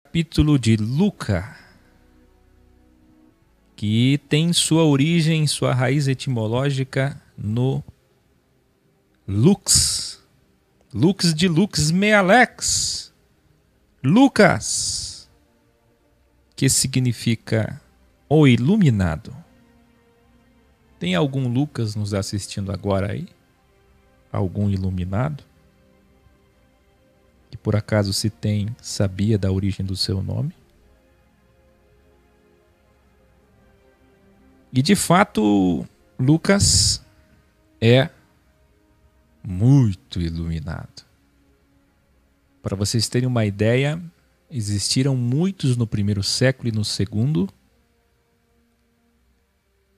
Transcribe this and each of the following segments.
Capítulo de Lucas, que tem sua origem, sua raiz etimológica no lux. Lux de lux mealex. Lucas, que significa o iluminado. Tem algum Lucas nos assistindo agora aí? Algum iluminado? Que por acaso, se tem, sabia da origem do seu nome? E de fato, Lucas é muito iluminado. Para vocês terem uma ideia, existiram muitos no primeiro século e no segundo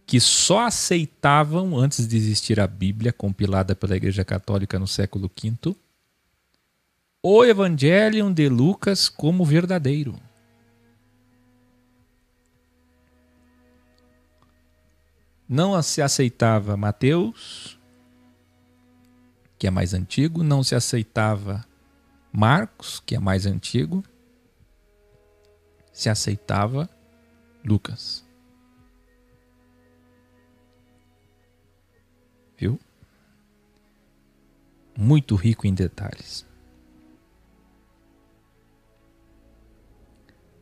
que só aceitavam, antes de existir a Bíblia, compilada pela Igreja Católica no século V, o Evangelium de Lucas como verdadeiro. Não se aceitava Mateus, que é mais antigo, não se aceitava Marcos, que é mais antigo, se aceitava Lucas. Viu? Muito rico em detalhes.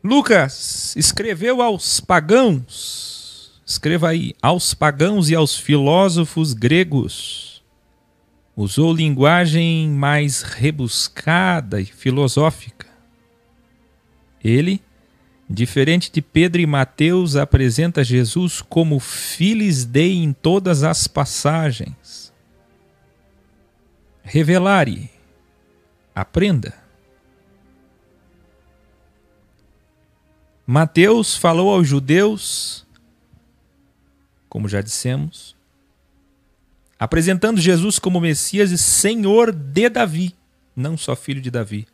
Lucas escreveu aos pagãos, escreva aí, aos pagãos e aos filósofos gregos. Usou linguagem mais rebuscada e filosófica. Ele, diferente de Pedro e Mateus, apresenta Jesus como Filis Dei em todas as passagens. Revelare, aprenda. Mateus falou aos judeus, como já dissemos, apresentando Jesus como Messias e Senhor de Davi, não só filho de Davi,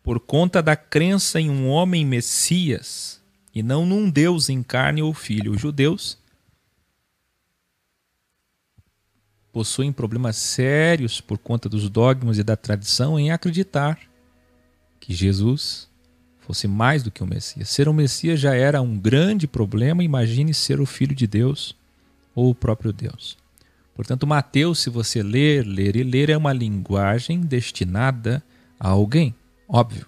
por conta da crença em um homem Messias e não num Deus em carne ou filho. Os judeus possuem problemas sérios por conta dos dogmas e da tradição em acreditar que Jesus fosse mais do que o Messias. Ser o Messias já era um grande problema, imagine ser o Filho de Deus ou o próprio Deus. Portanto, Mateus, se você ler, é uma linguagem destinada a alguém, óbvio.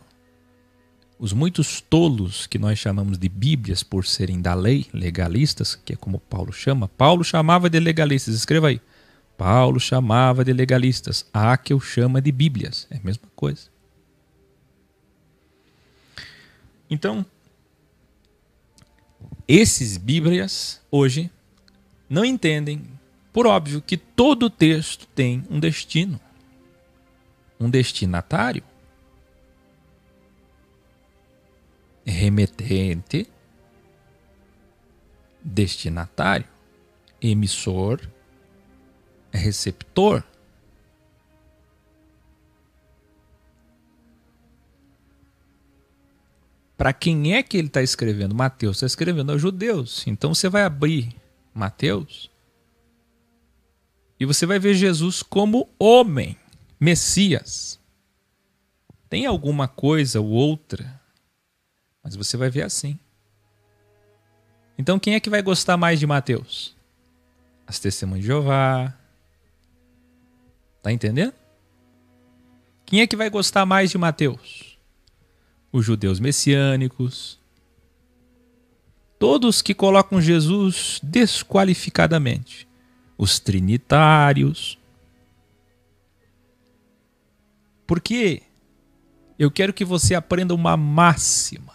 Os muitos tolos que nós chamamos de bíblias por serem da lei, legalistas, que é como Paulo chama, Paulo chamava de legalistas, escreva aí. Paulo chamava de legalistas, há que eu chama de bíblias, é a mesma coisa. Então, esses bíblias hoje não entendem, por óbvio, que todo texto tem um destino, um destinatário, remetente, destinatário, emissor, receptor. Para quem é que ele está escrevendo? Mateus está escrevendo aos judeus. Então você vai abrir Mateus e você vai ver Jesus como homem, Messias. Tem alguma coisa ou outra, mas você vai ver assim. Então quem é que vai gostar mais de Mateus? As testemunhas de Jeová. Tá entendendo? Quem é que vai gostar mais de Mateus? Os judeus messiânicos, todos que colocam Jesus desqualificadamente, os trinitários. Porque eu quero que você aprenda uma máxima.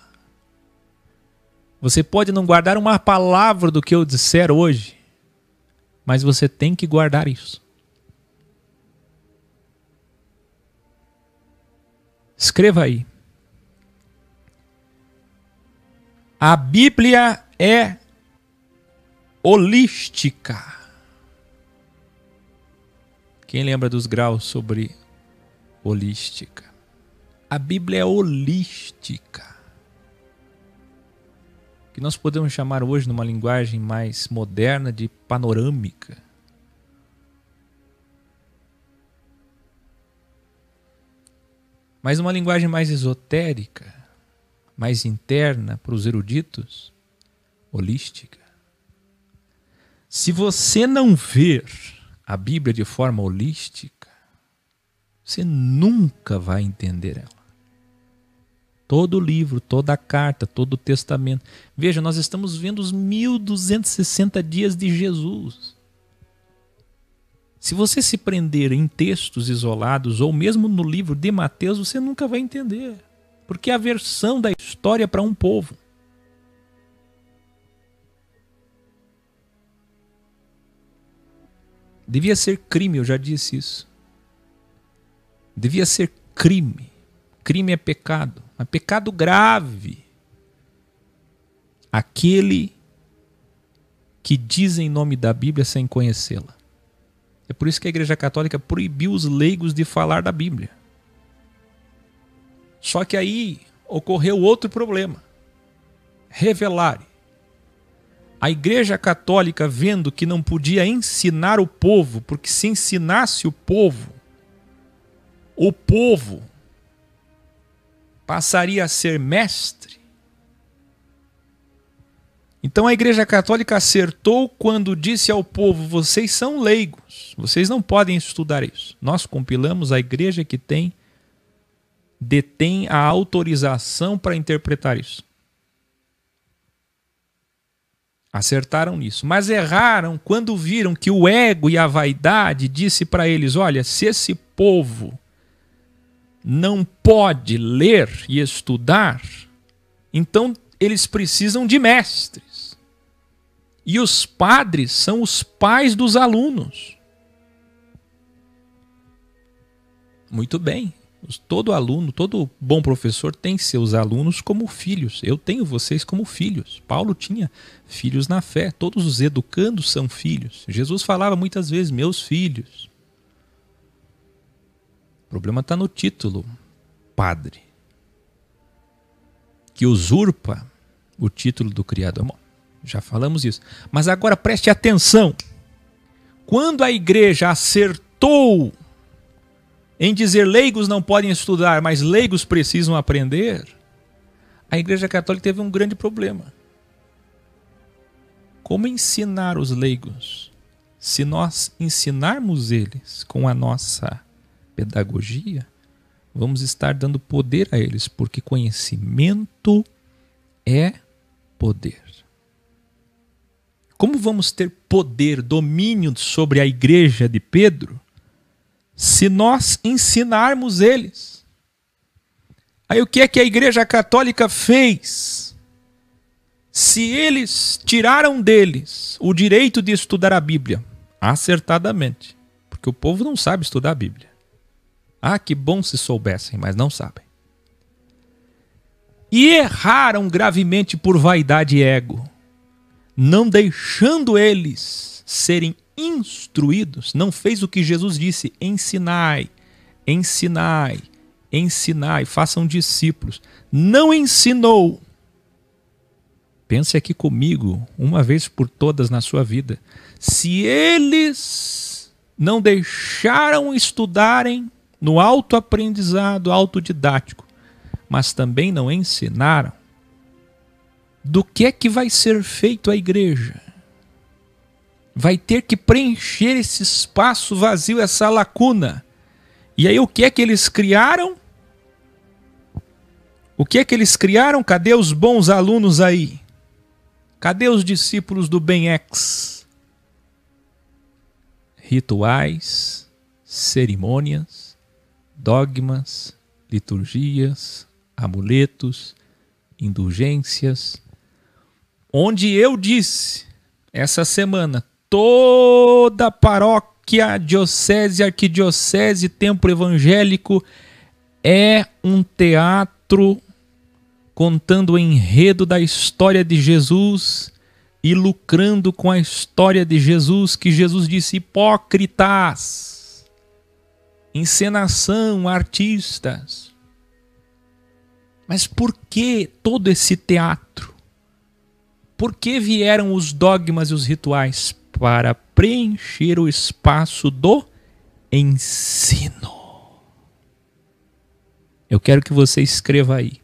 Você pode não guardar uma palavra do que eu disser hoje, mas você tem que guardar isso. Escreva aí. A Bíblia é holística. Quem lembra dos graus sobre holística? A Bíblia é holística. Que nós podemos chamar hoje, numa linguagem mais moderna, de panorâmica. Mas numa linguagem mais esotérica, mais interna para os eruditos, holística. Se você não ver a Bíblia de forma holística, você nunca vai entender ela. Todo livro, toda carta, todo o testamento. Veja, nós estamos vendo os 1260 dias de Jesus. Se você se prender em textos isolados ou mesmo no livro de Mateus, você nunca vai entender. Porque é a versão da história para um povo. Devia ser crime, eu já disse isso. Devia ser crime. Crime é pecado, mas pecado grave. Aquele que diz em nome da Bíblia sem conhecê-la. É por isso que a Igreja Católica proibiu os leigos de falar da Bíblia. Só que aí ocorreu outro problema. Revelar. A Igreja Católica, vendo que não podia ensinar o povo, porque se ensinasse o povo passaria a ser mestre. Então a Igreja Católica acertou quando disse ao povo: vocês são leigos, vocês não podem estudar isso. Nós compilamos a igreja que detém a autorização para interpretar isso. Acertaram nisso, mas erraram quando viram que o ego e a vaidade disse para eles: olha, se esse povo não pode ler e estudar, então eles precisam de mestres. E os padres são os pais dos alunos. Muito bem. Todo aluno, todo bom professor tem seus alunos como filhos. Eu tenho vocês como filhos. Paulo tinha filhos na fé. Todos os educandos são filhos. Jesus falava muitas vezes, meus filhos. O problema está no título, padre, que usurpa o título do Criador. Bom, já falamos isso. Mas agora preste atenção. Quando a igreja acertou em dizer leigos não podem estudar, mas leigos precisam aprender, a Igreja Católica teve um grande problema. Como ensinar os leigos? Se nós ensinarmos eles com a nossa pedagogia, vamos estar dando poder a eles, porque conhecimento é poder. Como vamos ter poder, domínio sobre a igreja de Pedro, se nós ensinarmos eles? Aí o que é que a Igreja Católica fez? Se eles tiraram deles o direito de estudar a Bíblia, acertadamente, porque o povo não sabe estudar a Bíblia. Ah, que bom se soubessem, mas não sabem. E erraram gravemente por vaidade e ego, não deixando eles serem instruídos. Não fez o que Jesus disse: ensinai, ensinai, ensinai, façam discípulos. Não ensinou. Pense aqui comigo, uma vez por todas na sua vida. Se eles não deixaram estudarem no autoaprendizado, autodidático, mas também não ensinaram, do que é que vai ser feito a igreja? Vai ter que preencher esse espaço vazio, essa lacuna. E aí o que é que eles criaram? O que é que eles criaram? Cadê os bons alunos aí? Cadê os discípulos do Bem-Ex? Rituais, cerimônias, dogmas, liturgias, amuletos, indulgências. Onde eu disse essa semana, toda paróquia, diocese, arquidiocese, templo evangélico é um teatro contando o enredo da história de Jesus e lucrando com a história de Jesus, que Jesus disse: hipócritas, encenação, artistas. Mas por que todo esse teatro? Por que vieram os dogmas e os rituais? Para preencher o espaço do ensino. Eu quero que você escreva aí.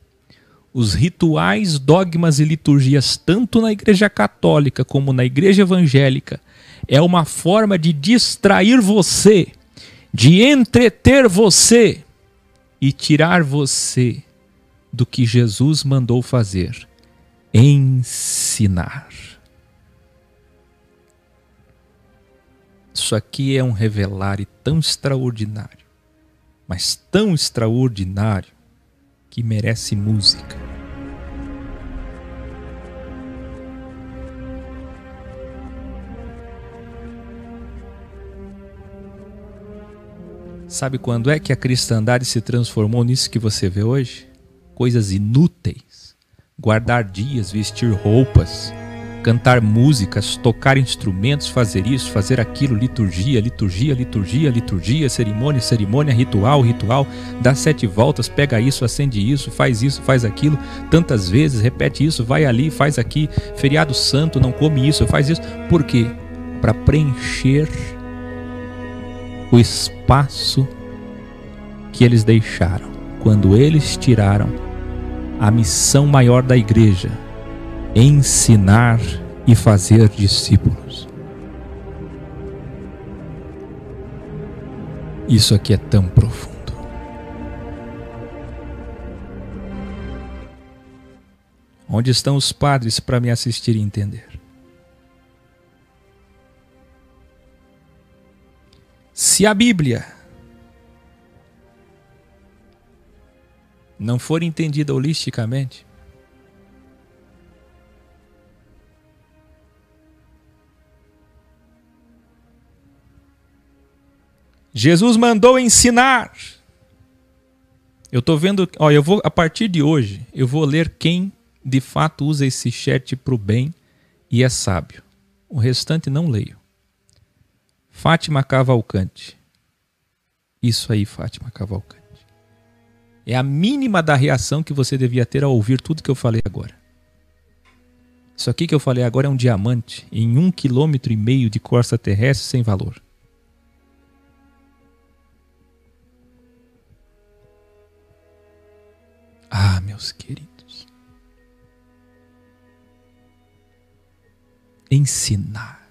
os rituais, dogmas e liturgias, tanto na Igreja Católica como na Igreja Evangélica, é uma forma de distrair você, de entreter você e tirar você do que Jesus mandou fazer: ensinar. Isso aqui é um revelare tão extraordinário, mas tão extraordinário, que merece música. Sabe quando é que a cristandade se transformou nisso que você vê hoje? Coisas inúteis. Guardar dias, vestir roupas, cantar músicas, tocar instrumentos, fazer isso, fazer aquilo, liturgia, liturgia, liturgia, liturgia, cerimônia, cerimônia, ritual, ritual, dá 7 voltas, pega isso, acende isso, faz aquilo, tantas vezes, repete isso, vai ali, faz aqui, feriado santo, não come isso, faz isso. Por quê? Para preencher o espaço que eles deixaram quando eles tiraram a missão maior da igreja: ensinar e fazer discípulos. Isso aqui é tão profundo. Onde estão os padres para me assistir e entender? Se a Bíblia não for entendida holisticamente, Jesus mandou ensinar. Eu estou vendo, a partir de hoje, eu vou ler quem de fato usa esse chat para o bem e é sábio. O restante não leio. Fátima Cavalcante. Isso aí, Fátima Cavalcante. É a mínima da reação que você devia ter ao ouvir tudo que eu falei agora. Isso aqui que eu falei agora é um diamante em 1,5 km de crosta terrestre sem valor. Ah, meus queridos. Ensinar.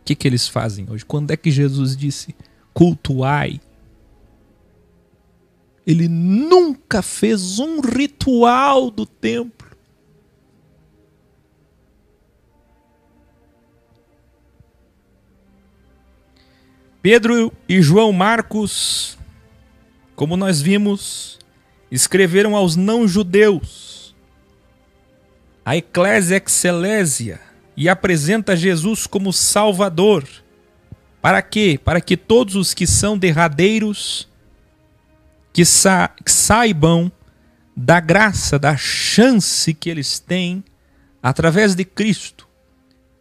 O que eles fazem hoje? Quando é que Jesus disse cultuai? Ele nunca fez um ritual do templo. Pedro e João Marcos, como nós vimos, escreveram aos não-judeus, a Ecclesia Excellesia, e apresenta Jesus como Salvador. Para quê? Para que todos os que são derradeiros que saibam da graça, da chance que eles têm, através de Cristo,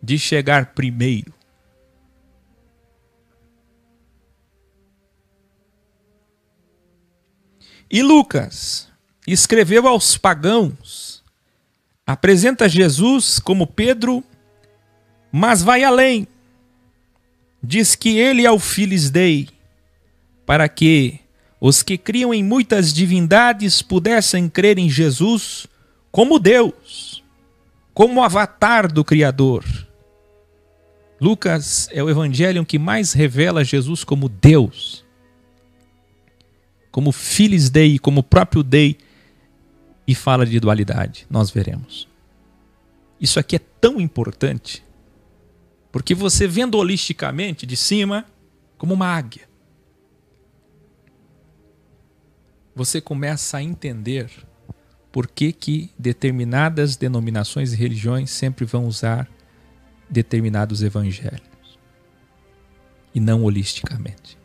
de chegar primeiro. E Lucas escreveu aos pagãos, apresenta Jesus como Pedro, mas vai além. Diz que ele é o Filis Dei, para que os que criam em muitas divindades pudessem crer em Jesus como Deus, como avatar do Criador. Lucas é o evangelho que mais revela Jesus como Deus, como Filis Dei, como próprio Dei, e fala de dualidade. Nós veremos. Isso aqui é tão importante, porque você vendo holisticamente de cima, como uma águia, você começa a entender por que determinadas denominações e religiões sempre vão usar determinados evangelhos, e não holisticamente.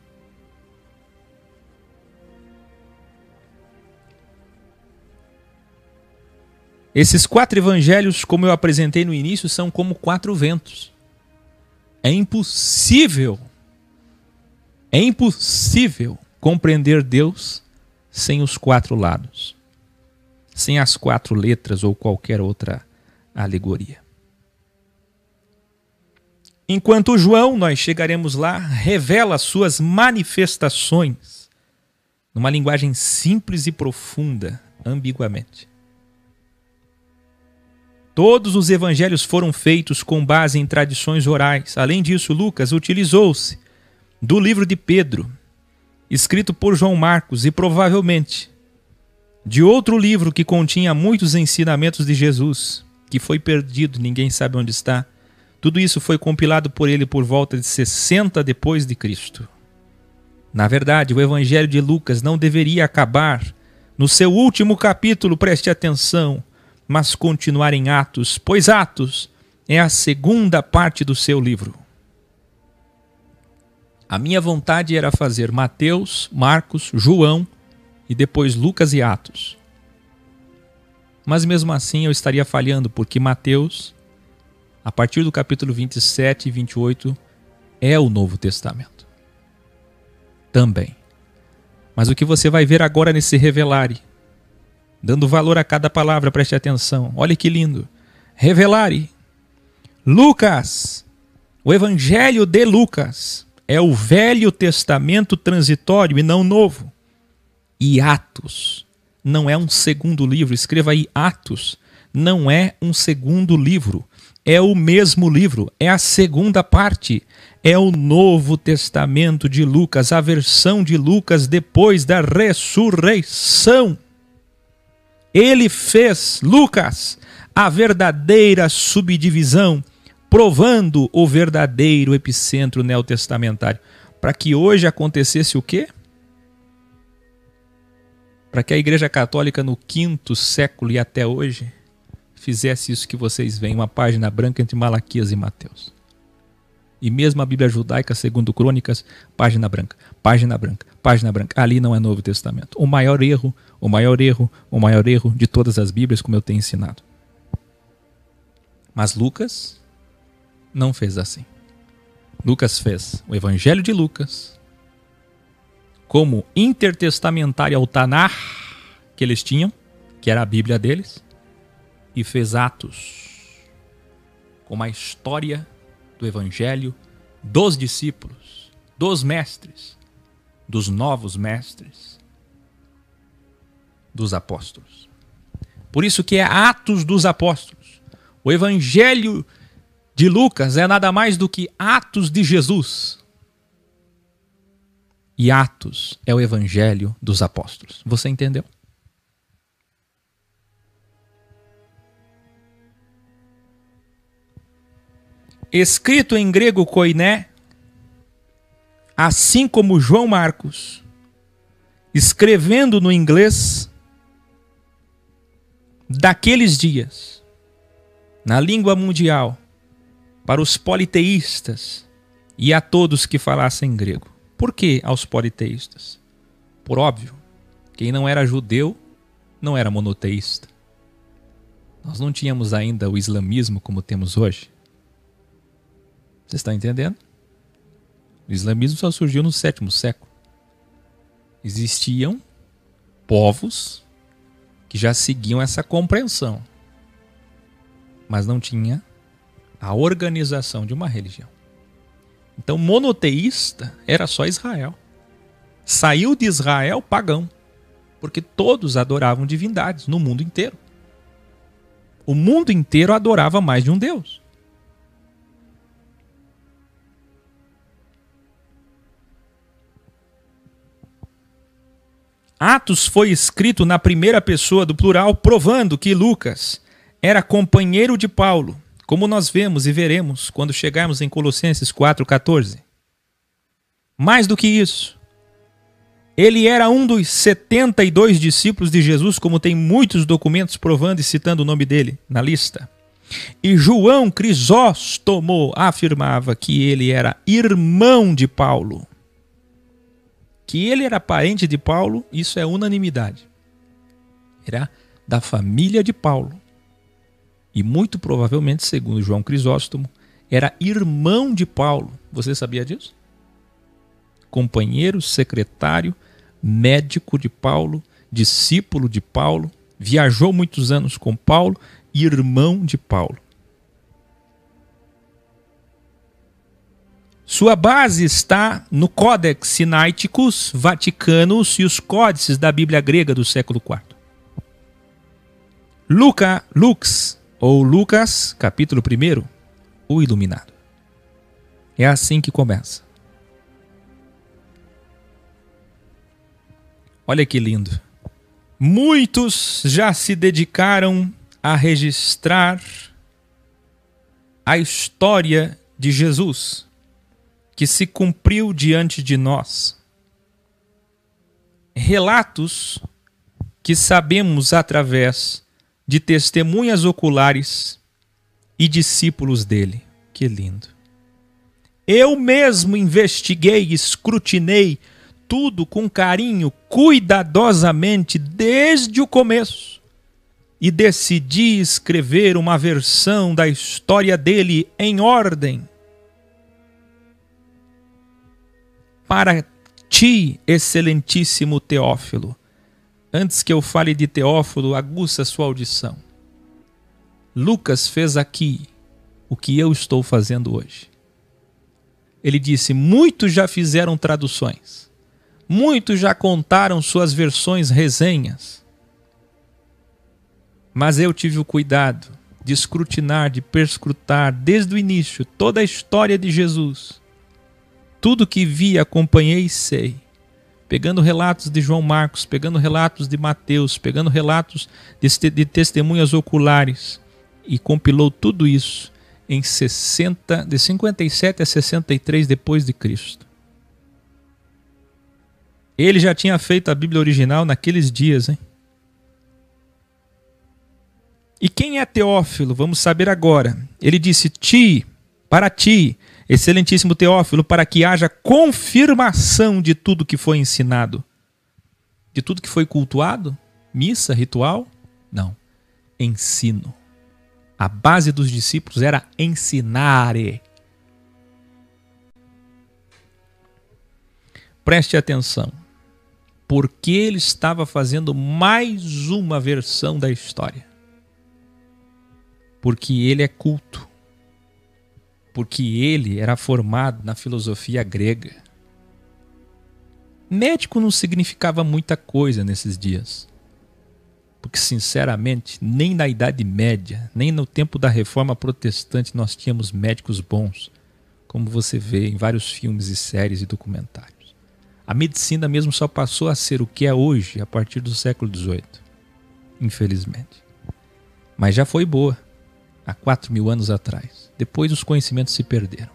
Esses 4 evangelhos, como eu apresentei no início, são como 4 ventos. É impossível compreender Deus sem os 4 lados, sem as 4 letras ou qualquer outra alegoria. Enquanto João, nós chegaremos lá, revela suas manifestações numa linguagem simples e profunda, ambiguamente. Todos os evangelhos foram feitos com base em tradições orais. Além disso, Lucas utilizou-se do livro de Pedro, escrito por João Marcos, e provavelmente de outro livro que continha muitos ensinamentos de Jesus, que foi perdido, ninguém sabe onde está. Tudo isso foi compilado por ele por volta de 60 depois de Cristo. Na verdade, o evangelho de Lucas não deveria acabar no seu último capítulo, preste atenção, mas continuar em Atos, pois Atos é a segunda parte do seu livro. A minha vontade era fazer Mateus, Marcos, João e depois Lucas e Atos. Mas mesmo assim eu estaria falhando, porque Mateus, a partir do capítulo 27 e 28, é o Novo Testamento. Também. Mas o que você vai ver agora nesse Revelare, dando valor a cada palavra, preste atenção. Olha que lindo. Revelare. Lucas, o Evangelho de Lucas, é o Velho Testamento transitório e não novo. E Atos não é um segundo livro. Escreva aí, Atos não é um segundo livro. É o mesmo livro, é a segunda parte. É o Novo Testamento de Lucas, a versão de Lucas depois da ressurreição. Ele fez, Lucas, a verdadeira subdivisão, provando o verdadeiro epicentro neotestamentário. Para que hoje acontecesse o quê? Para que a Igreja Católica no 5º século e até hoje fizesse isso que vocês veem, uma página branca entre Malaquias e Mateus. E mesmo a Bíblia Judaica, segundo Crônicas, página branca, página branca, página branca. Ali não é Novo Testamento. O maior erro de todas as Bíblias, como eu tenho ensinado. Mas Lucas não fez assim. Lucas fez o Evangelho de Lucas como intertestamentário ao Tanar que eles tinham, que era a Bíblia deles, e fez Atos como a história do Evangelho dos discípulos, dos mestres, dos novos mestres, dos apóstolos. Por isso que é Atos dos Apóstolos. O Evangelho de Lucas é nada mais do que Atos de Jesus. E Atos é o Evangelho dos Apóstolos. Você entendeu? Escrito em grego koiné, assim como João Marcos, escrevendo no inglês daqueles dias, na língua mundial, para os politeístas e a todos que falassem grego. Por que aos politeístas? Por óbvio, quem não era judeu não era monoteísta. Nós não tínhamos ainda o islamismo como temos hoje. Vocês estão entendendo? O islamismo só surgiu no 7º século. Existiam povos que já seguiam essa compreensão, mas não tinha a organização de uma religião. Então, monoteísta era só Israel. Saiu de Israel pagão, porque todos adoravam divindades no mundo inteiro. O mundo inteiro adorava mais de um Deus. Atos foi escrito na primeira pessoa do plural, provando que Lucas era companheiro de Paulo, como nós vemos e veremos quando chegarmos em Colossenses 4,14. Mais do que isso, ele era um dos 72 discípulos de Jesus, como tem muitos documentos provando e citando o nome dele na lista. E João Crisóstomo afirmava que ele era irmão de Paulo. Que ele era parente de Paulo, isso é unanimidade. Era da família de Paulo. E muito provavelmente, segundo João Crisóstomo, era irmão de Paulo. Você sabia disso? Companheiro, secretário, médico de Paulo, discípulo de Paulo, viajou muitos anos com Paulo, irmão de Paulo. Sua base está no Codex Sinaiticus Vaticanus e os códices da Bíblia grega do século IV. Lux, ou Lucas, capítulo 1, o iluminado. É assim que começa. Olha que lindo. Muitos já se dedicaram a registrar a história de Jesus, que se cumpriu diante de nós. Relatos que sabemos através de testemunhas oculares e discípulos dele. Que lindo. Eu mesmo investiguei, escrutinei tudo com carinho, cuidadosamente, desde o começo, e decidi escrever uma versão da história dele em ordem. Para ti, excelentíssimo Teófilo. Antes que eu fale de Teófilo, aguça sua audição. Lucas fez aqui o que eu estou fazendo hoje. Ele disse: muitos já fizeram traduções, muitos já contaram suas versões, resenhas, mas eu tive o cuidado de escrutinar, de perscrutar desde o início toda a história de Jesus. Tudo que vi, acompanhei e sei. Pegando relatos de João Marcos, pegando relatos de Mateus, pegando relatos de testemunhas oculares, e compilou tudo isso em de 57 a 63 depois de Cristo. Ele já tinha feito a Bíblia original naqueles dias, hein? E quem é Teófilo? Vamos saber agora. Ele disse: para ti, excelentíssimo Teófilo, para que haja confirmação de tudo que foi ensinado. De tudo que foi cultuado? Missa, ritual? Não. Ensino. A base dos discípulos era ensinare. Preste atenção. Porque ele estava fazendo mais uma versão da história. Porque ele é culto. Porque ele era formado na filosofia grega. Médico não significava muita coisa nesses dias. Porque, sinceramente, nem na Idade Média, nem no tempo da Reforma Protestante nós tínhamos médicos bons, como você vê em vários filmes e séries e documentários. A medicina mesmo só passou a ser o que é hoje a partir do século XVIII, infelizmente. Mas já foi boa, há 4.000 anos atrás. Depois os conhecimentos se perderam.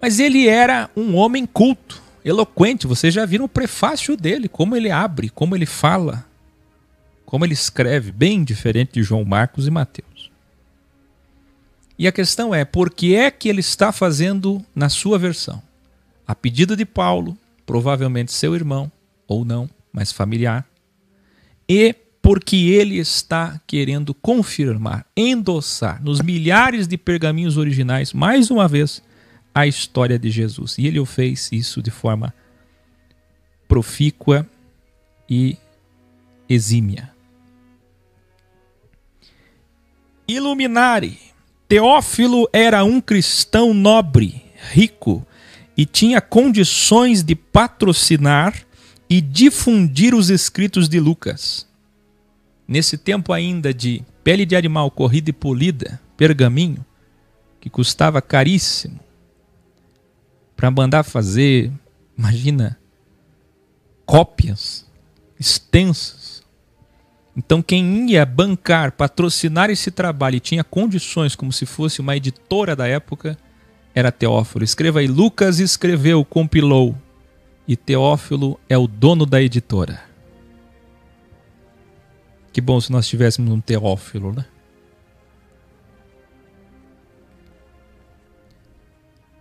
Mas ele era um homem culto, eloquente. Vocês já viram o prefácio dele, como ele abre, como ele fala, como ele escreve, bem diferente de João Marcos e Mateus. E a questão é, por que é que ele está fazendo na sua versão? A pedido de Paulo, provavelmente seu irmão, ou não, mas familiar, e porque ele está querendo confirmar, endossar nos milhares de pergaminhos originais, mais uma vez, a história de Jesus. E ele o fez isso de forma profícua e exímia. Iluminare. Teófilo era um cristão nobre, rico, e tinha condições de patrocinar e difundir os escritos de Lucas. Nesse tempo ainda de pele de animal corrida e polida, pergaminho, que custava caríssimo, para mandar fazer, imagina, cópias extensas. Então quem ia bancar, patrocinar esse trabalho e tinha condições como se fosse uma editora da época, era Teófilo. Escreva aí, Lucas escreveu, compilou, e Teófilo é o dono da editora. Que bom se nós tivéssemos um Teófilo, né?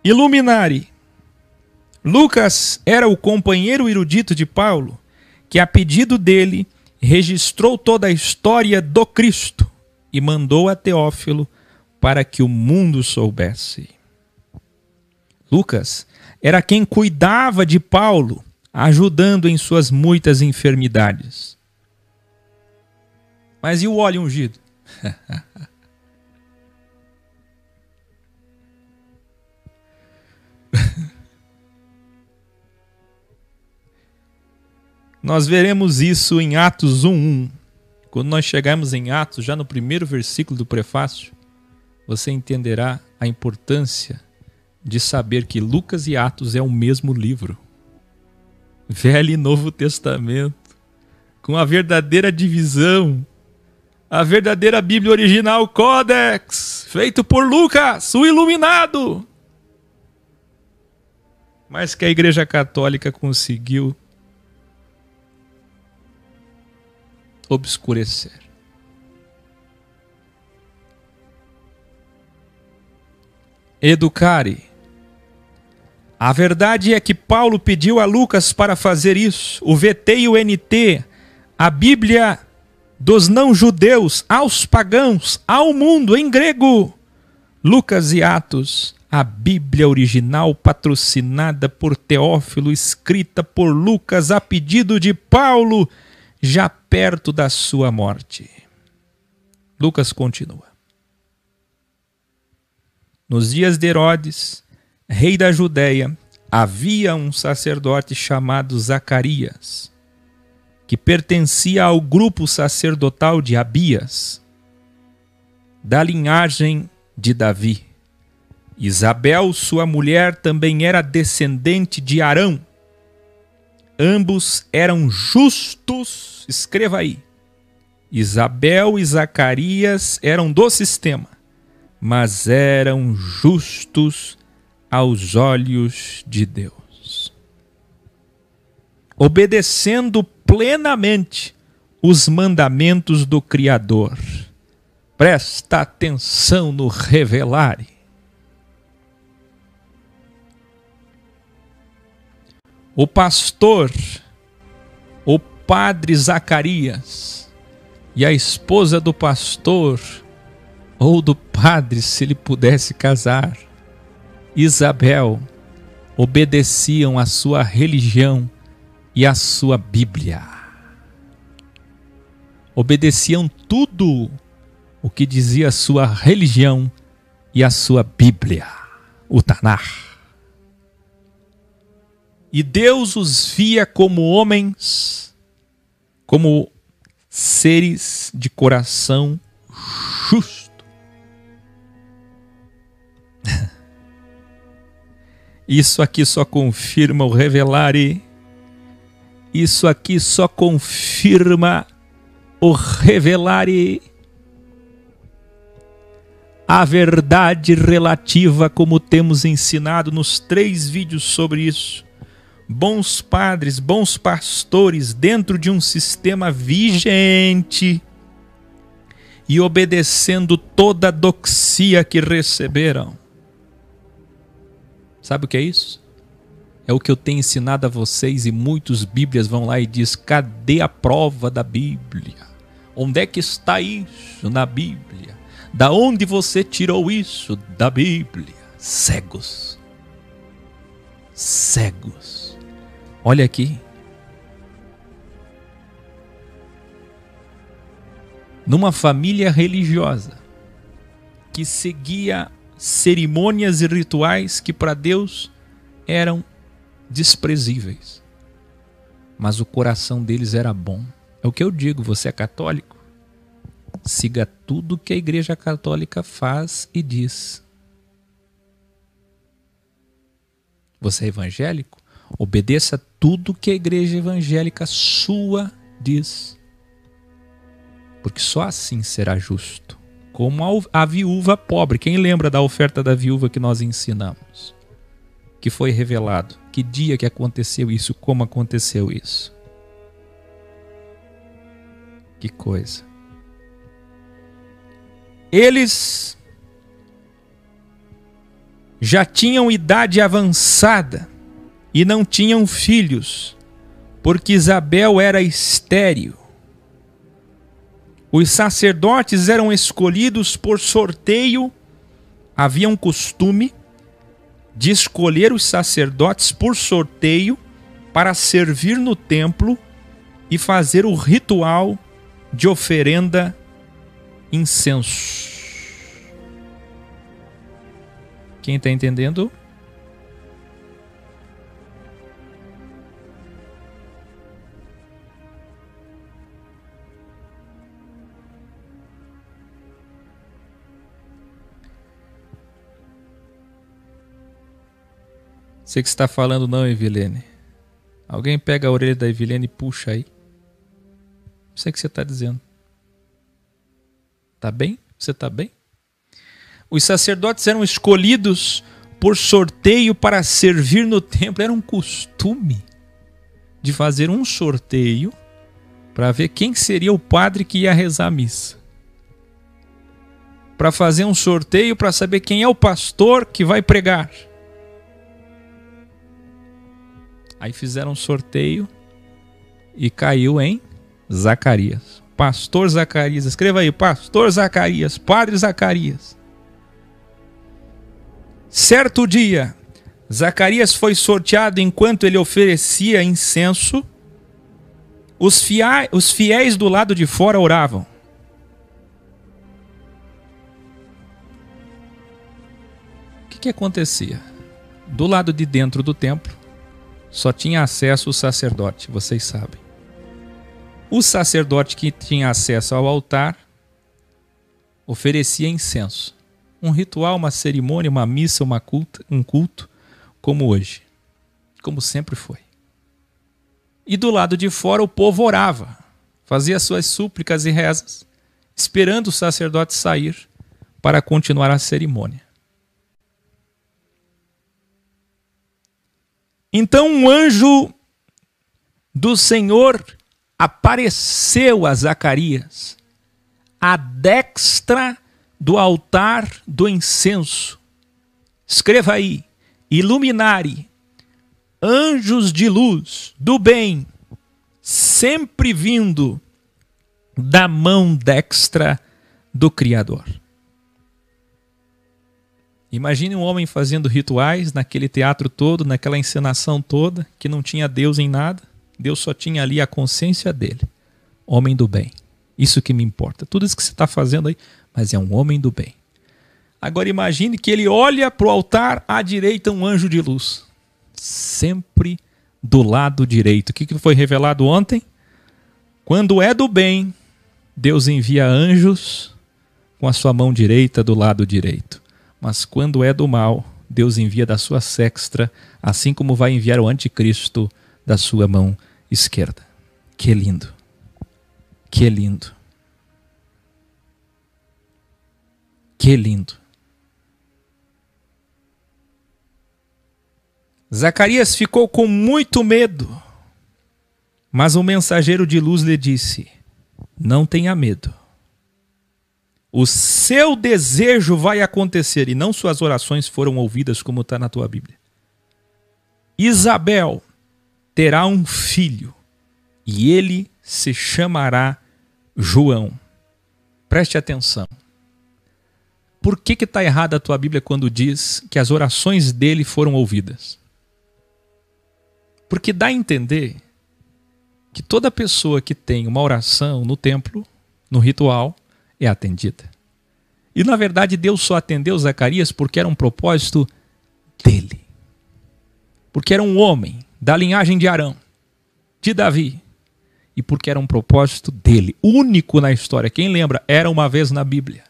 Iluminare. Lucas era o companheiro erudito de Paulo, que a pedido dele registrou toda a história do Cristo e mandou a Teófilo para que o mundo soubesse. Lucas era quem cuidava de Paulo, ajudando em suas muitas enfermidades. Mas e o óleo ungido? Nós veremos isso em Atos 1:1. Quando nós chegarmos em Atos, já no primeiro versículo do prefácio, você entenderá a importância de saber que Lucas e Atos é o mesmo livro. Velho e Novo Testamento, com a verdadeira divisão, a verdadeira Bíblia original, Codex, feito por Lucas, o Iluminado. Mas que a Igreja Católica conseguiu obscurecer. Educare. A verdade é que Paulo pediu a Lucas para fazer isso. O VT e o NT, a Bíblia dos não-judeus, aos pagãos, ao mundo, em grego. Lucas e Atos, a Bíblia original patrocinada por Teófilo, escrita por Lucas a pedido de Paulo, já perto da sua morte. Lucas continua. Nos dias de Herodes, rei da Judéia, havia um sacerdote chamado Zacarias, que pertencia ao grupo sacerdotal de Abias, da linhagem de Davi. Isabel, sua mulher, também era descendente de Arão. Ambos eram justos, escreva aí. Isabel e Zacarias eram do sistema, mas eram justos aos olhos de Deus, obedecendo plenamente os mandamentos do Criador. Presta atenção no revelare. O pastor, o padre Zacarias, e a esposa do pastor ou do padre, se ele pudesse casar, Isabel, obedeciam à sua religião e à sua Bíblia. Obedeciam tudo o que dizia a sua religião e a sua Bíblia, o Tanar. E Deus os via como homens, como seres de coração justo. Isso aqui só confirma o revelare. Isso aqui só confirma o revelare. A verdade relativa, como temos ensinado nos 3 vídeos sobre isso. Bons padres, bons pastores dentro de um sistema vigente e obedecendo toda a doxia que receberam. Sabe o que é isso? É o que eu tenho ensinado a vocês, e muitos bíblias vão lá e diz: cadê a prova da Bíblia? Onde é que está isso na Bíblia? Da onde você tirou isso da Bíblia? Cegos. Cegos. Olha aqui. Numa família religiosa que seguia cerimônias e rituais que para Deus eram desprezíveis, mas o coração deles era bom. É o que eu digo: você é católico? Siga tudo que a Igreja Católica faz e diz. Você é evangélico? Obedeça tudo que a Igreja Evangélica sua diz, porque só assim será justo. Como a viúva pobre. Quem lembra da oferta da viúva que nós ensinamos? Que foi revelado. Que dia que aconteceu isso? Como aconteceu isso? Que coisa. Eles já tinham idade avançada e não tinham filhos, porque Isabel era estéril. Os sacerdotes eram escolhidos por sorteio. Havia um costume de escolher os sacerdotes por sorteio para servir no templo e fazer o ritual de oferenda incenso. Quem está entendendo? Sei que você está falando não, Evilene. Alguém pega a orelha da Evilene e puxa aí. Não sei o que você está dizendo. Tá bem? Você está bem? Os sacerdotes eram escolhidos por sorteio para servir no templo. Era um costume de fazer um sorteio para ver quem seria o padre que ia rezar a missa. Para fazer um sorteio para saber quem é o pastor que vai pregar. Aí fizeram um sorteio e caiu em Zacarias. Pastor Zacarias. Escreva aí, Pastor Zacarias, Padre Zacarias. Certo dia, Zacarias foi sorteado enquanto ele oferecia incenso. Os fiéis do lado de fora oravam. O que acontecia? Do lado de dentro do templo, só tinha acesso o sacerdote, vocês sabem. O sacerdote que tinha acesso ao altar oferecia incenso. Um ritual, uma cerimônia, uma missa, um culto, como hoje. Como sempre foi. E do lado de fora o povo orava, fazia suas súplicas e rezas, esperando o sacerdote sair para continuar a cerimônia. Então um anjo do Senhor apareceu a Zacarias, à destra do altar do incenso. Escreva aí, iluminare, anjos de luz, do bem, sempre vindo da mão destra do Criador. Imagine um homem fazendo rituais naquele teatro todo, naquela encenação toda, que não tinha Deus em nada. Deus só tinha ali a consciência dele. Homem do bem. Isso que me importa. Tudo isso que você está fazendo aí, mas é um homem do bem. Agora imagine que ele olha para o altar, à direita um anjo de luz. Sempre do lado direito. O que foi revelado ontem? Quando é do bem, Deus envia anjos com a sua mão direita do lado direito. Mas quando é do mal, Deus envia da sua sexta, assim como vai enviar o anticristo da sua mão esquerda. Que lindo. Que lindo. Que lindo. Zacarias ficou com muito medo, mas o mensageiro de luz lhe disse: não tenha medo. O seu desejo vai acontecer e não suas orações foram ouvidas, como está na tua Bíblia. Isabel terá um filho e ele se chamará João. Preste atenção. Por que está errada a tua Bíblia quando diz que as orações dele foram ouvidas? Porque dá a entender que toda pessoa que tem uma oração no templo, no ritual, é atendida. E na verdade Deus só atendeu Zacarias porque era um propósito dele. Porque era um homem da linhagem de Arão, de Davi. E porque era um propósito dele, único na história. Quem lembra? Era uma vez na Bíblia.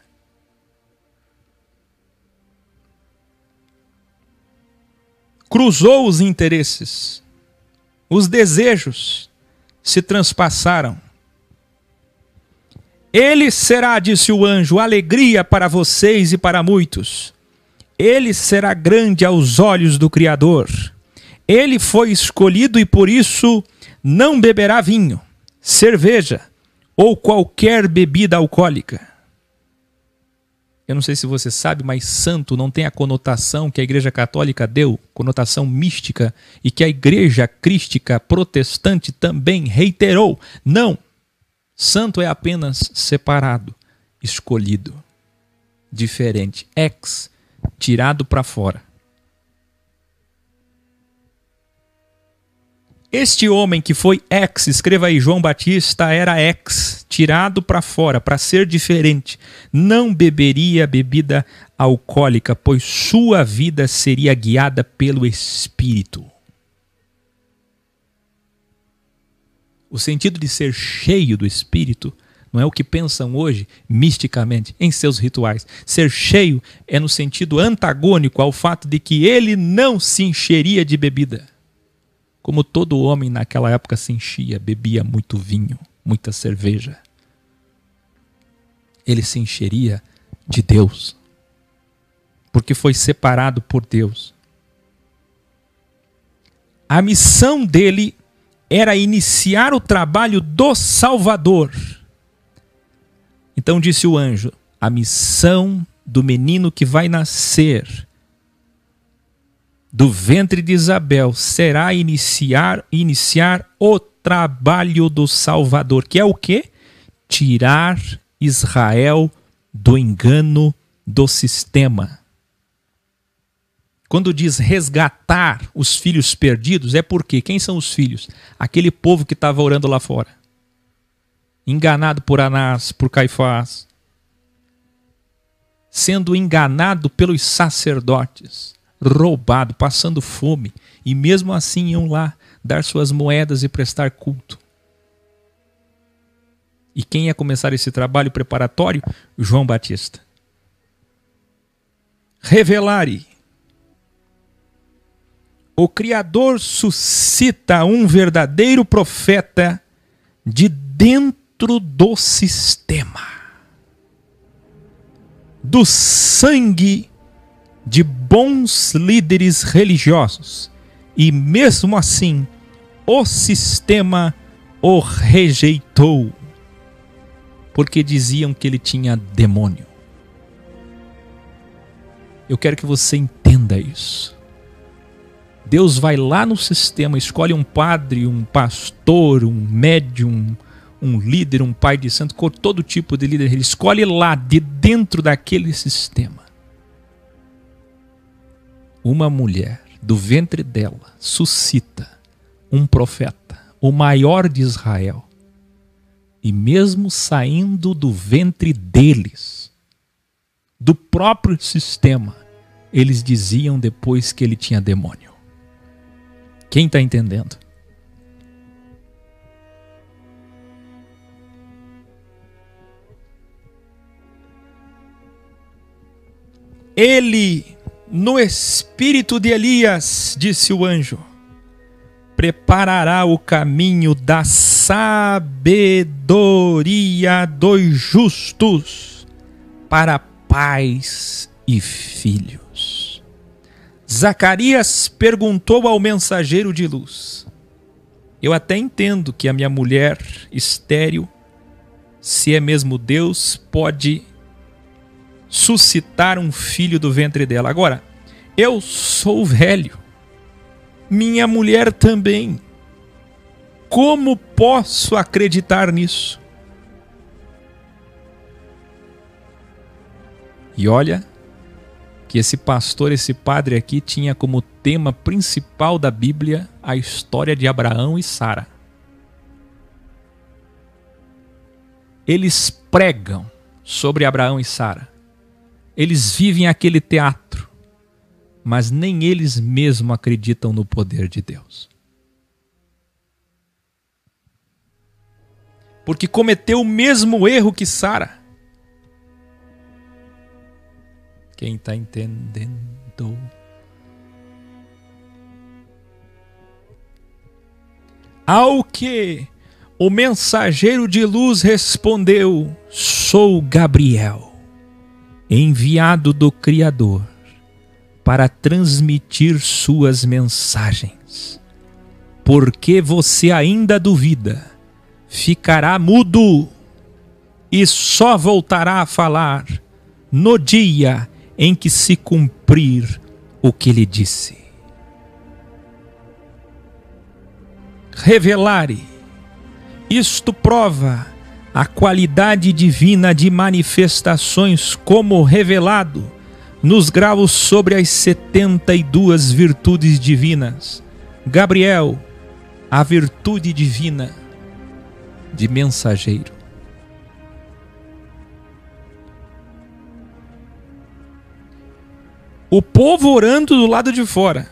Cruzou os interesses. Os desejos se transpassaram. Ele será, disse o anjo, alegria para vocês e para muitos. Ele será grande aos olhos do Criador. Ele foi escolhido e por isso não beberá vinho, cerveja ou qualquer bebida alcoólica. Eu não sei se você sabe, mas santo não tem a conotação que a Igreja Católica deu, conotação mística, e que a Igreja Crística Protestante também reiterou. Não. Santo é apenas separado, escolhido, diferente, ex, tirado para fora. Este homem que foi ex, escreva aí, João Batista era ex, tirado para fora, para ser diferente. Não beberia bebida alcoólica, pois sua vida seria guiada pelo Espírito. O sentido de ser cheio do Espírito não é o que pensam hoje, misticamente, em seus rituais. Ser cheio é no sentido antagônico ao fato de que ele não se encheria de bebida. Como todo homem naquela época se enchia, bebia muito vinho, muita cerveja. Ele se encheria de Deus, porque foi separado por Deus. A missão dele era iniciar o trabalho do Salvador. Então disse o anjo: a missão do menino que vai nascer do ventre de Isabel será iniciar o trabalho do Salvador, que é o quê? Tirar Israel do engano do sistema. Quando diz resgatar os filhos perdidos, é porque quem são os filhos? Aquele povo que estava orando lá fora, enganado por Anás, por Caifás, sendo enganado pelos sacerdotes, roubado, passando fome, e mesmo assim iam lá dar suas moedas e prestar culto. E quem ia começar esse trabalho preparatório? João Batista. Revelare. O Criador suscita um verdadeiro profeta de dentro do sistema, do sangue de bons líderes religiosos, e mesmo assim o sistema o rejeitou, porque diziam que ele tinha demônio. Eu quero que você entenda isso. Deus vai lá no sistema, escolhe um padre, um pastor, um médium, um líder, um pai de santo, todo tipo de líder. Ele escolhe lá, de dentro daquele sistema. Uma mulher, do ventre dela, suscita um profeta, o maior de Israel. E mesmo saindo do ventre deles, do próprio sistema, eles diziam depois que ele tinha demônio. Quem está entendendo? Ele, no espírito de Elias, disse o anjo, preparará o caminho da sabedoria dos justos para pais e filhos. Zacarias perguntou ao mensageiro de luz: eu até entendo que a minha mulher estéril, se é mesmo Deus, pode suscitar um filho do ventre dela. Agora, eu sou velho, minha mulher também. Como posso acreditar nisso? E olha que esse pastor, esse padre aqui, tinha como tema principal da Bíblia a história de Abraão e Sara. Eles pregam sobre Abraão e Sara. Eles vivem aquele teatro, mas nem eles mesmos acreditam no poder de Deus. Porque cometeu o mesmo erro que Sara. Quem está entendendo? Ao que o mensageiro de luz respondeu: sou Gabriel, enviado do Criador para transmitir suas mensagens. Porque você ainda duvida, ficará mudo e só voltará a falar no dia em que se cumprir o que lhe disse. Revelare. Isto prova a qualidade divina de manifestações como revelado nos graus sobre as 72 virtudes divinas. Gabriel, a virtude divina de mensageiro. O povo orando do lado de fora.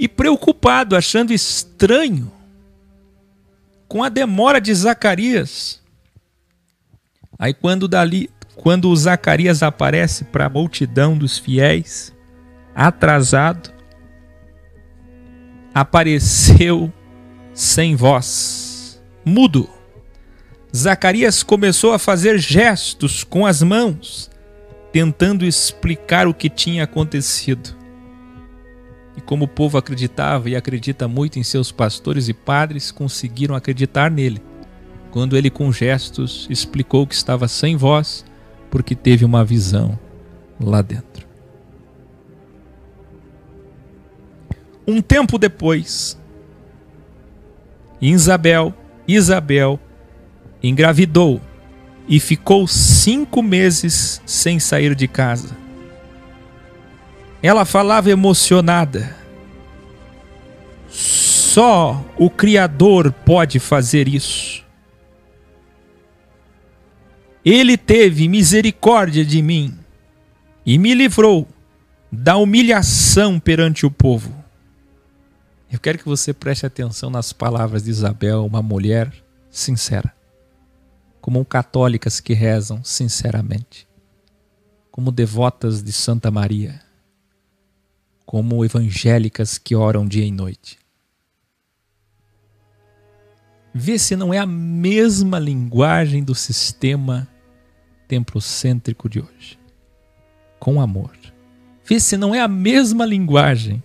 E preocupado, achando estranho com a demora de Zacarias. Aí quando o Zacarias aparece para a multidão dos fiéis, atrasado, apareceu sem voz, mudo. Zacarias começou a fazer gestos com as mãos, tentando explicar o que tinha acontecido. E como o povo acreditava e acredita muito em seus pastores e padres, conseguiram acreditar nele, quando ele com gestos explicou que estava sem voz, porque teve uma visão lá dentro. Um tempo depois, Isabel engravidou e ficou 5 meses sem sair de casa. Ela falava emocionada: só o Criador pode fazer isso. Ele teve misericórdia de mim e me livrou da humilhação perante o povo. Eu quero que você preste atenção nas palavras de Isabel, uma mulher sincera, como católicas que rezam sinceramente, como devotas de Santa Maria, como evangélicas que oram dia e noite. Vê se não é a mesma linguagem do sistema templocêntrico de hoje. Com amor. Vê se não é a mesma linguagem.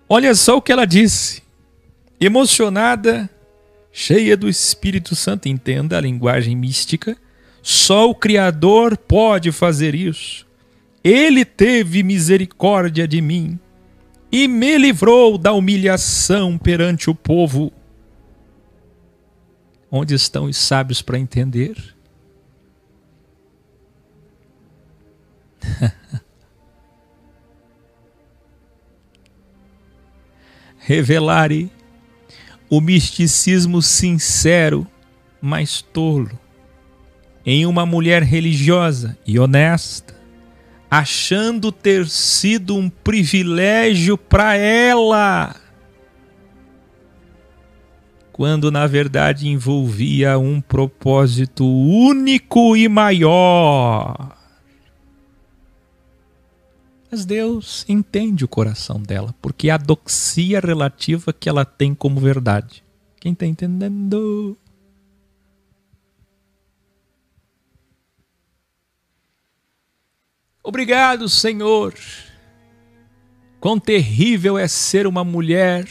Olha só o que ela disse. Emocionada, cheia do Espírito Santo. Entenda a linguagem mística. Só o Criador pode fazer isso. Ele teve misericórdia de mim e me livrou da humilhação perante o povo. Onde estão os sábios para entender? Revelare o misticismo sincero, mas tolo, em uma mulher religiosa e honesta, achando ter sido um privilégio para ela, quando na verdade envolvia um propósito único e maior. Mas Deus entende o coração dela, porque é a doxia relativa que ela tem como verdade. Quem está entendendo? Obrigado, Senhor. Quão terrível é ser uma mulher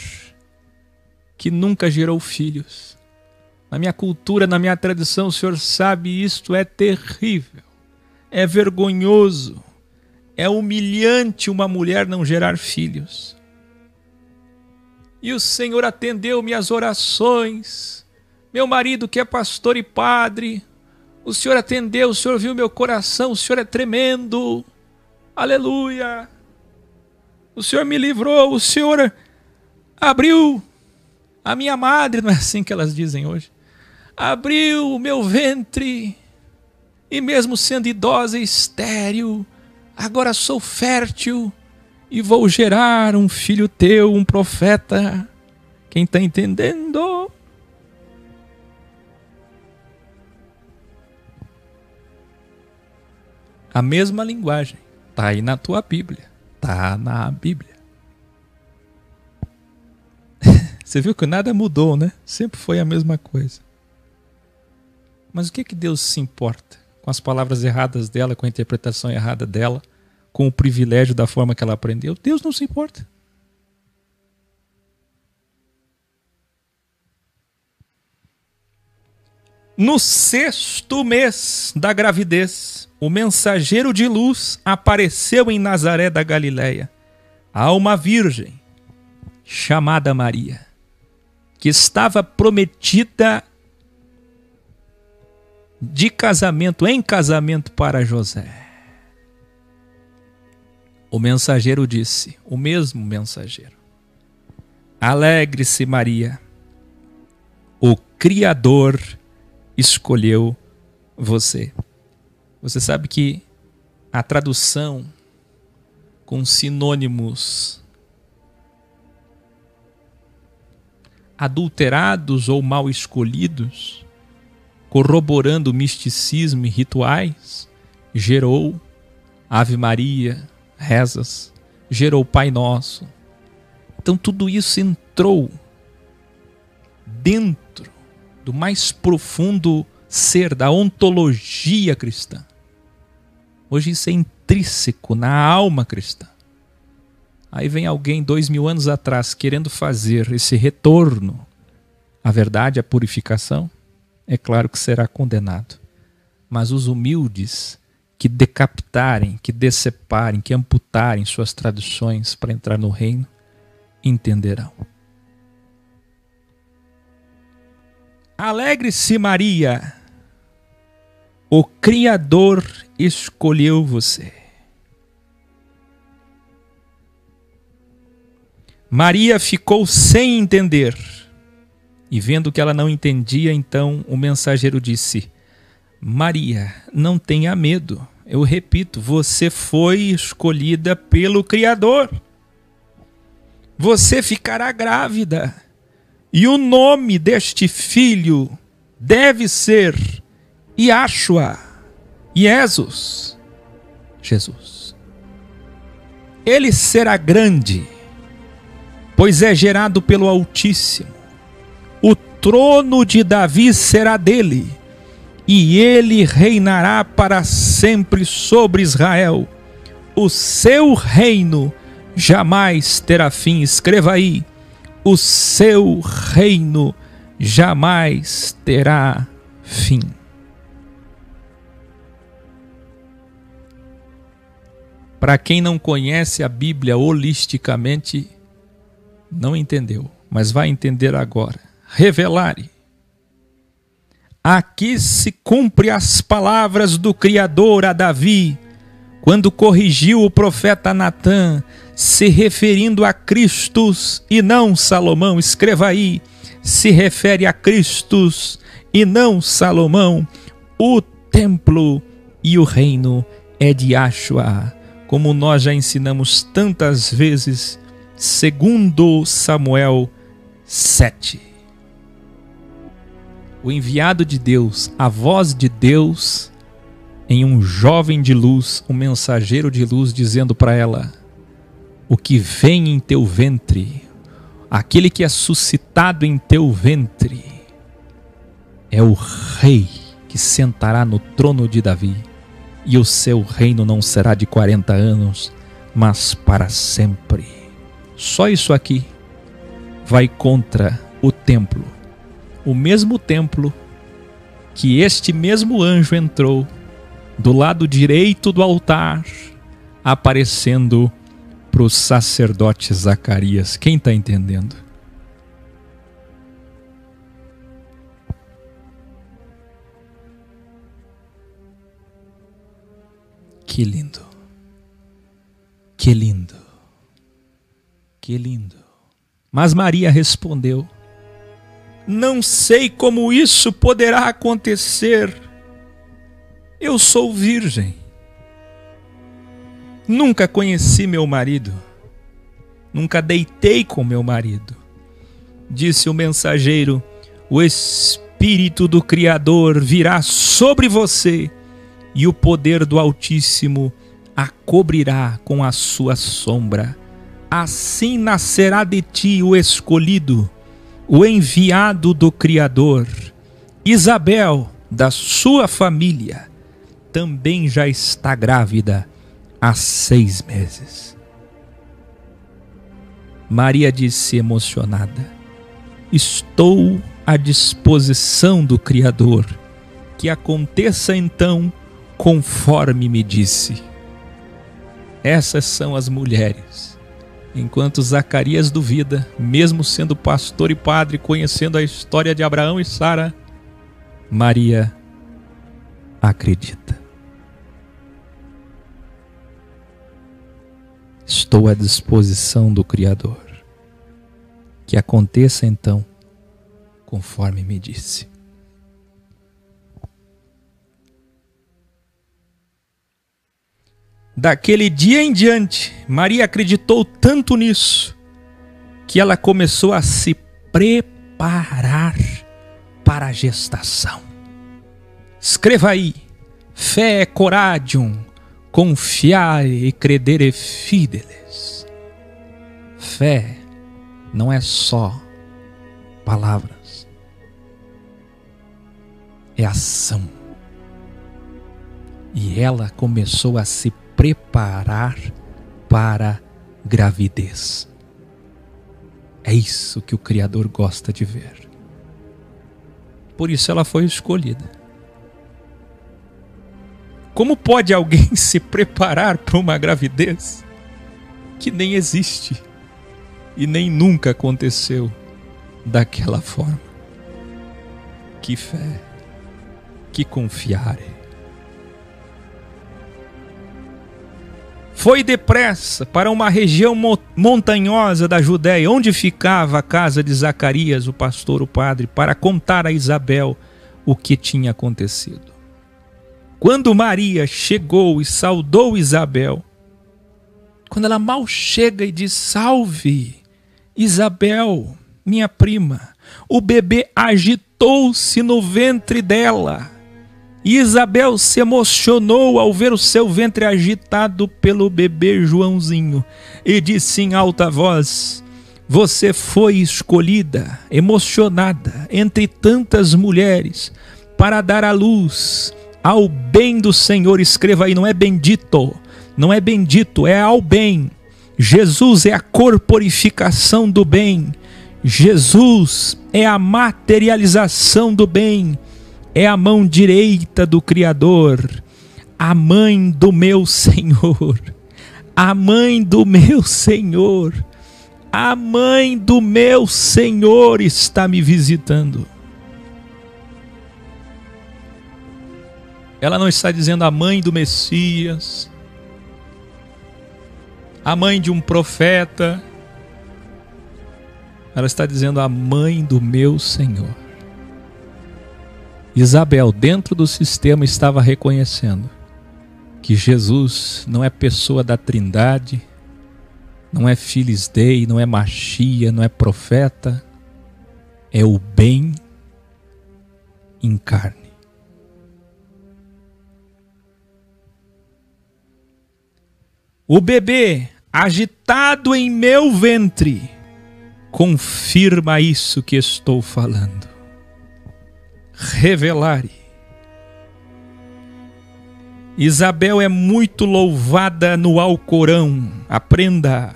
que nunca gerou filhos. Na minha cultura, na minha tradição, o Senhor sabe, isto é terrível, é vergonhoso, é humilhante uma mulher não gerar filhos. E o Senhor atendeu minhas orações, meu marido que é pastor e padre, o Senhor atendeu, o Senhor viu meu coração, o Senhor é tremendo, aleluia, o Senhor me livrou, o Senhor abriu a minha madre, não é assim que elas dizem hoje, abriu o meu ventre, e mesmo sendo idosa e estéril, agora sou fértil e vou gerar um filho teu, um profeta. Quem está entendendo? A mesma linguagem está aí na tua Bíblia, está na Bíblia. Você viu que nada mudou, né? Sempre foi a mesma coisa. Mas o que Deus se importa com as palavras erradas dela, com a interpretação errada dela, com o privilégio da forma que ela aprendeu? Deus não se importa. No 6º mês da gravidez, o mensageiro de luz apareceu em Nazaré da Galileia a uma virgem chamada Maria, que estava prometida em casamento para José. O mensageiro disse, o mesmo mensageiro: alegre-se, Maria, o Criador escolheu você. Você sabe que a tradução com sinônimos adulterados ou mal escolhidos, corroborando misticismo e rituais, gerou Ave Maria, rezas, gerou Pai Nosso. Então tudo isso entrou dentro do mais profundo ser da ontologia cristã. Hoje isso é intrínseco na alma cristã. Aí vem alguém 2000 anos atrás querendo fazer esse retorno à verdade, à purificação, é claro que será condenado. Mas os humildes que decapitarem, que deceparem, que amputarem suas tradições para entrar no reino, entenderão. Alegre-se, Maria, o Criador escolheu você. Maria ficou sem entender, e vendo que ela não entendia, então o mensageiro disse: Maria, não tenha medo. Eu repito, você foi escolhida pelo Criador. Você ficará grávida, e o nome deste filho deve ser Yahshua, Jesus. Ele será grande, pois é gerado pelo Altíssimo. O trono de Davi será dele, e ele reinará para sempre sobre Israel. O seu reino jamais terá fim. Escreva aí: o seu reino jamais terá fim. Para quem não conhece a Bíblia holisticamente, não entendeu, mas vai entender agora. Revelare. Aqui se cumpre as palavras do Criador a Davi, quando corrigiu o profeta Natã, se referindo a Cristo e não Salomão. Escreva aí: se refere a Cristo e não Salomão. O templo e o reino é de Yahshua, como nós já ensinamos tantas vezes, segundo Samuel 7. O enviado de Deus, a voz de Deus em um jovem de luz, um mensageiro de luz, dizendo para ela: o que vem em teu ventre, aquele que é suscitado em teu ventre, é o rei que sentará no trono de Davi, e o seu reino não será de 40 anos, mas para sempre. Só isso aqui vai contra o templo. O mesmo templo que este mesmo anjo entrou do lado direito do altar, aparecendo para o sacerdote Zacarias. Quem está entendendo? Que lindo. Que lindo. Que lindo. Mas Maria respondeu: não sei como isso poderá acontecer. Eu sou virgem. Nunca conheci meu marido. Nunca deitei com meu marido. Disse o mensageiro: o Espírito do Criador virá sobre você, e o poder do Altíssimo a cobrirá com a sua sombra. Assim nascerá de ti o escolhido, o enviado do Criador. Isabel, da sua família, também já está grávida há 6 meses. Maria disse emocionada: estou à disposição do Criador, que aconteça então conforme me disse. Essas são as mulheres. Enquanto Zacarias duvida, mesmo sendo pastor e padre, conhecendo a história de Abraão e Sara, Maria acredita. Estou à disposição do Criador. Que aconteça então, conforme me disse. Daquele dia em diante, Maria acreditou tanto nisso, que ela começou a se preparar preparar para a gestação. Escreva aí: fé coradium, confiare e credere fideles. Fé não é só palavras, é ação. E ela começou a se preparar para a gravidez. É isso que o Criador gosta de ver. Por isso ela foi escolhida. Como pode alguém se preparar para uma gravidez que nem existe e nem nunca aconteceu daquela forma? Que fé, que confiare. Foi depressa para uma região montanhosa da Judéia, onde ficava a casa de Zacarias, o pastor, o padre, para contar a Isabel o que tinha acontecido. Quando Maria chegou e saudou Isabel, quando ela mal chega e diz: salve, Isabel, minha prima, o bebê agitou-se no ventre dela. E Isabel se emocionou ao ver o seu ventre agitado pelo bebê Joãozinho e disse em alta voz: você foi escolhida, emocionada, entre tantas mulheres, para dar à luz ao bem do Senhor. Escreva aí, não é bendito, não é bendito, é ao bem. Jesus é a corporificação do bem. Jesus é a materialização do bem. É a mão direita do Criador, a mãe do meu Senhor, a mãe do meu Senhor, a mãe do meu Senhor está me visitando. Ela não está dizendo a mãe do Messias, a mãe de um profeta. Ela está dizendo a mãe do meu Senhor. Isabel, dentro do sistema, estava reconhecendo que Jesus não é pessoa da Trindade, não é Filhos Dei, não é Machia, não é profeta, é o bem em carne. O bebê agitado em meu ventre confirma isso que estou falando. Revelare. Isabel é muito louvada no Alcorão, aprenda,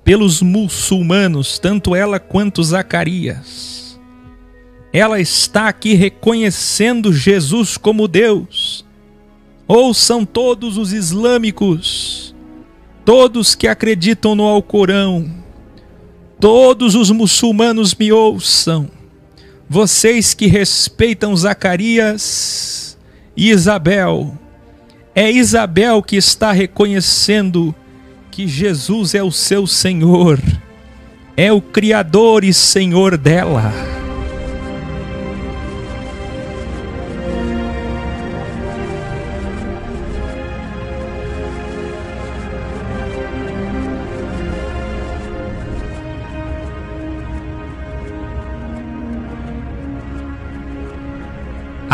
pelos muçulmanos, tanto ela quanto Zacarias. Ela está aqui reconhecendo Jesus como Deus. Ouçam todos os islâmicos, todos que acreditam no Alcorão, todos os muçulmanos me ouçam. Vocês que respeitam Zacarias e Isabel, é Isabel que está reconhecendo que Jesus é o seu Senhor, é o Criador e Senhor dela.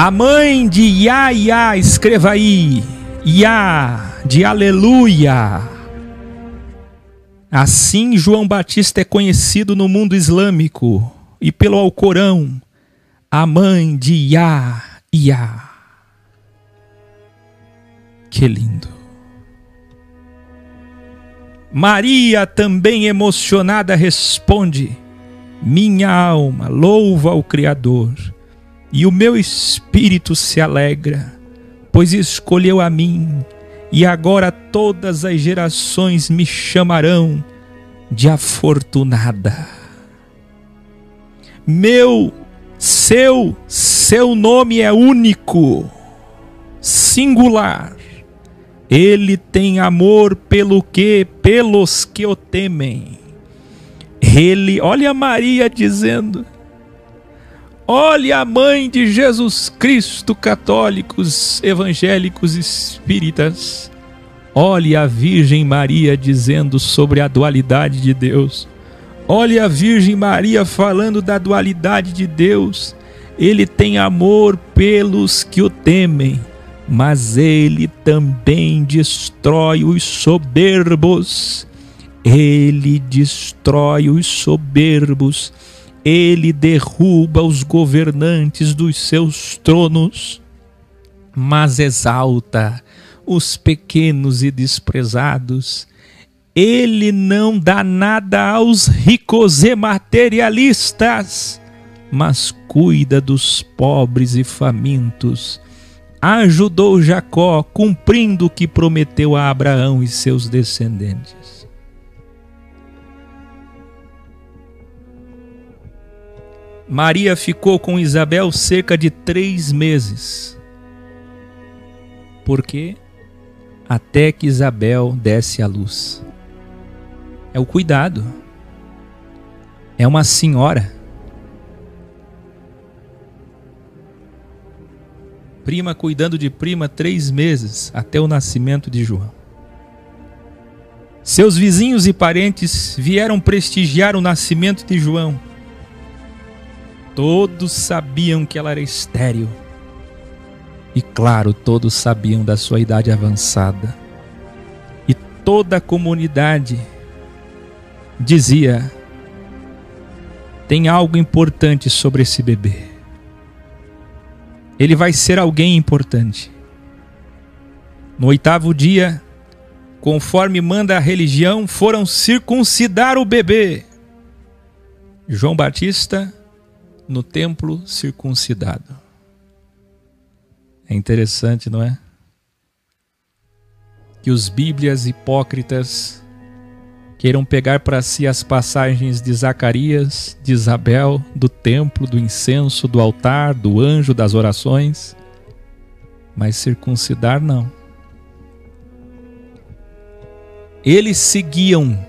A mãe de Yahya, escreva aí, Yah, de aleluia. Assim João Batista é conhecido no mundo islâmico e pelo Alcorão, a mãe de Yahya. Que lindo. Maria, também emocionada, responde: minha alma louva ao Criador, e o meu espírito se alegra, pois escolheu a mim, e agora todas as gerações me chamarão de afortunada. Seu nome é único, singular. Ele tem amor pelos que o temem. Olha Maria dizendo, olha a mãe de Jesus Cristo, católicos, evangélicos, espíritas. Olha a Virgem Maria dizendo sobre a dualidade de Deus. Olha a Virgem Maria falando da dualidade de Deus. Ele tem amor pelos que o temem, mas ele também destrói os soberbos. Ele destrói os soberbos. Ele derruba os governantes dos seus tronos, mas exalta os pequenos e desprezados. Ele não dá nada aos ricos e materialistas, mas cuida dos pobres e famintos. Ajudou Jacó, cumprindo o que prometeu a Abraão e seus descendentes. Maria ficou com Isabel cerca de 3 meses. Por quê? Até que Isabel desse à luz. É o cuidado. É uma senhora. Prima cuidando de prima 3 meses, até o nascimento de João. Seus vizinhos e parentes vieram prestigiar o nascimento de João. Todos sabiam que ela era estéril. E claro, todos sabiam da sua idade avançada. E toda a comunidade dizia: tem algo importante sobre esse bebê. Ele vai ser alguém importante. No 8º dia, conforme manda a religião, foram circuncidar o bebê. João Batista no templo circuncidado. É interessante, não é? Que os bíblias hipócritas queiram pegar para si as passagens de Zacarias, de Isabel, do templo, do incenso, do altar, do anjo, das orações, mas circuncidar não. Eles seguiam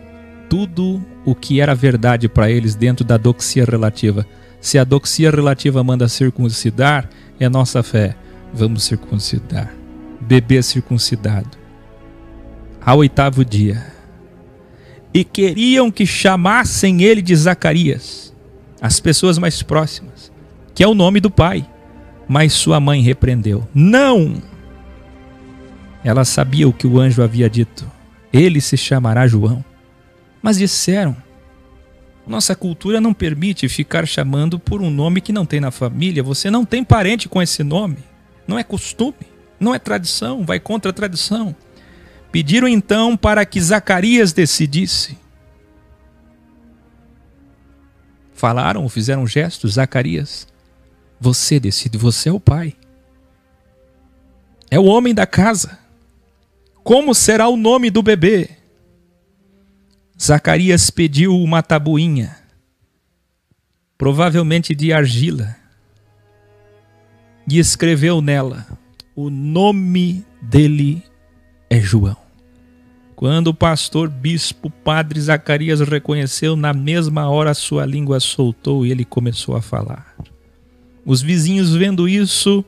tudo o que era verdade para eles dentro da doxia relativa. Se a doxia relativa manda circuncidar, é nossa fé. Vamos circuncidar. Bebê circuncidado. Ao 8º dia. E queriam que chamassem ele de Zacarias, as pessoas mais próximas, que é o nome do pai. Mas sua mãe repreendeu. Não! Ela sabia o que o anjo havia dito. Ele se chamará João. Mas disseram: nossa cultura não permite ficar chamando por um nome que não tem na família. Você não tem parente com esse nome. Não é costume, não é tradição, vai contra a tradição. Pediram então para que Zacarias decidisse. Falaram, fizeram gestos: Zacarias, você decide, você é o pai. É o homem da casa. Como será o nome do bebê? Zacarias pediu uma tabuinha, provavelmente de argila, e escreveu nela: o nome dele é João. Quando o pastor, bispo, padre Zacarias reconheceu, na mesma hora sua língua soltou e ele começou a falar. Os vizinhos, vendo isso,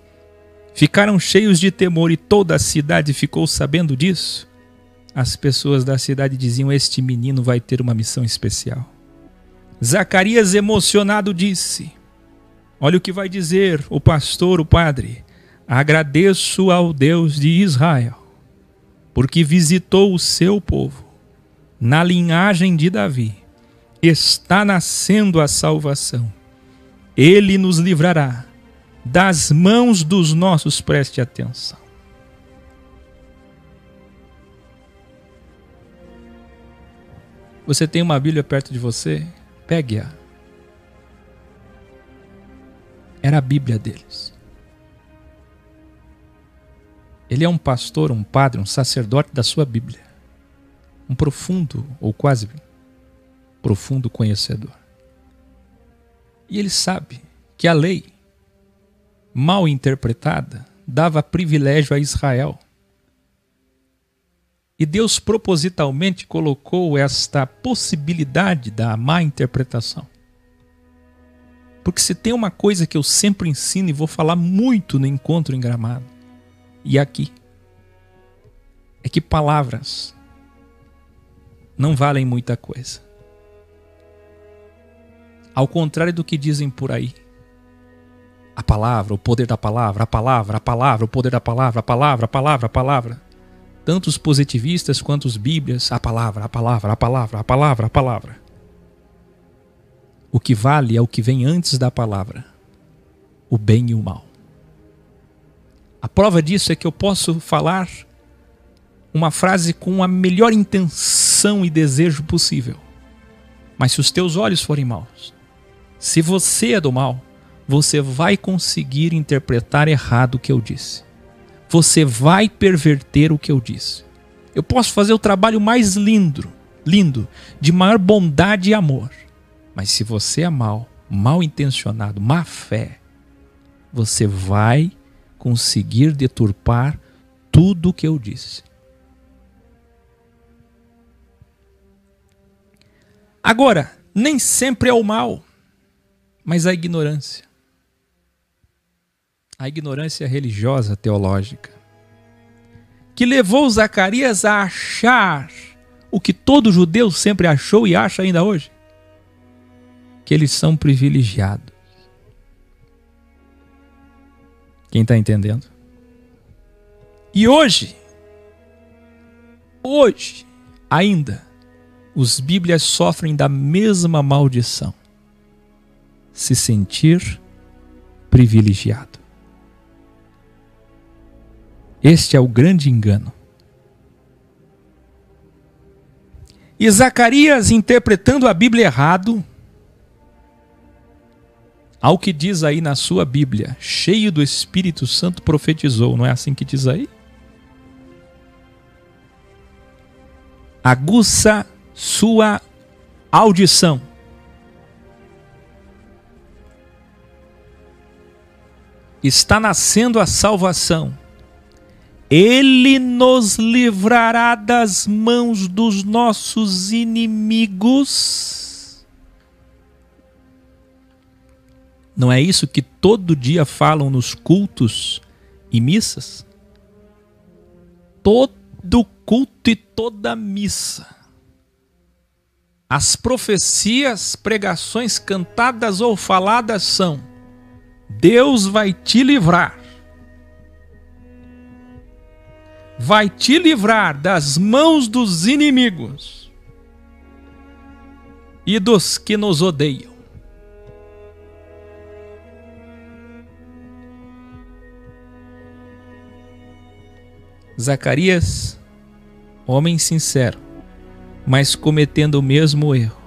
ficaram cheios de temor e toda a cidade ficou sabendo disso. As pessoas da cidade diziam: este menino vai ter uma missão especial. Zacarias, emocionado, disse: olha o que vai dizer o pastor, o padre: agradeço ao Deus de Israel, porque visitou o seu povo. Na linhagem de Davi está nascendo a salvação. Ele nos livrará das mãos dos nossos. Preste atenção. Você tem uma Bíblia perto de você? Pegue-a. Era a Bíblia deles. Ele é um pastor, um padre, um sacerdote da sua Bíblia. Um profundo, ou quase profundo conhecedor. E ele sabe que a lei, mal interpretada, dava privilégio a Israel. E Deus propositalmente colocou esta possibilidade da má interpretação. Porque se tem uma coisa que eu sempre ensino e vou falar muito no encontro em Gramado, e aqui, é que palavras não valem muita coisa. Ao contrário do que dizem por aí. A palavra, o poder da palavra, a palavra, o poder da palavra, a palavra, a palavra, a palavra. Tanto os positivistas quanto os bíblias, a palavra, a palavra, a palavra, a palavra, a palavra. O que vale é o que vem antes da palavra, o bem e o mal. A prova disso é que eu posso falar uma frase com a melhor intenção e desejo possível. Mas se os teus olhos forem maus, se você é do mal, você vai conseguir interpretar errado o que eu disse. Você vai perverter o que eu disse. Eu posso fazer o trabalho mais lindo, de maior bondade e amor. Mas se você é mau, mal intencionado, má fé, você vai conseguir deturpar tudo o que eu disse. Agora, nem sempre é o mal, mas a ignorância. A ignorância religiosa teológica, que levou Zacarias a achar o que todo judeu sempre achou e acha ainda hoje, que eles são privilegiados. Quem está entendendo? E hoje ainda, os bíblias sofrem da mesma maldição: se sentir privilegiado. Este é o grande engano. E Zacarias, interpretando a Bíblia errado, ao que diz aí na sua Bíblia, cheio do Espírito Santo, profetizou. Não é assim que diz aí? Aguça sua audição. Está nascendo a salvação. Ele nos livrará das mãos dos nossos inimigos. Não é isso que todo dia falam nos cultos e missas? Todo culto e toda missa. As profecias, pregações cantadas ou faladas são: Deus vai te livrar. Vai te livrar das mãos dos inimigos e dos que nos odeiam. Zacarias, homem sincero, mas cometendo o mesmo erro.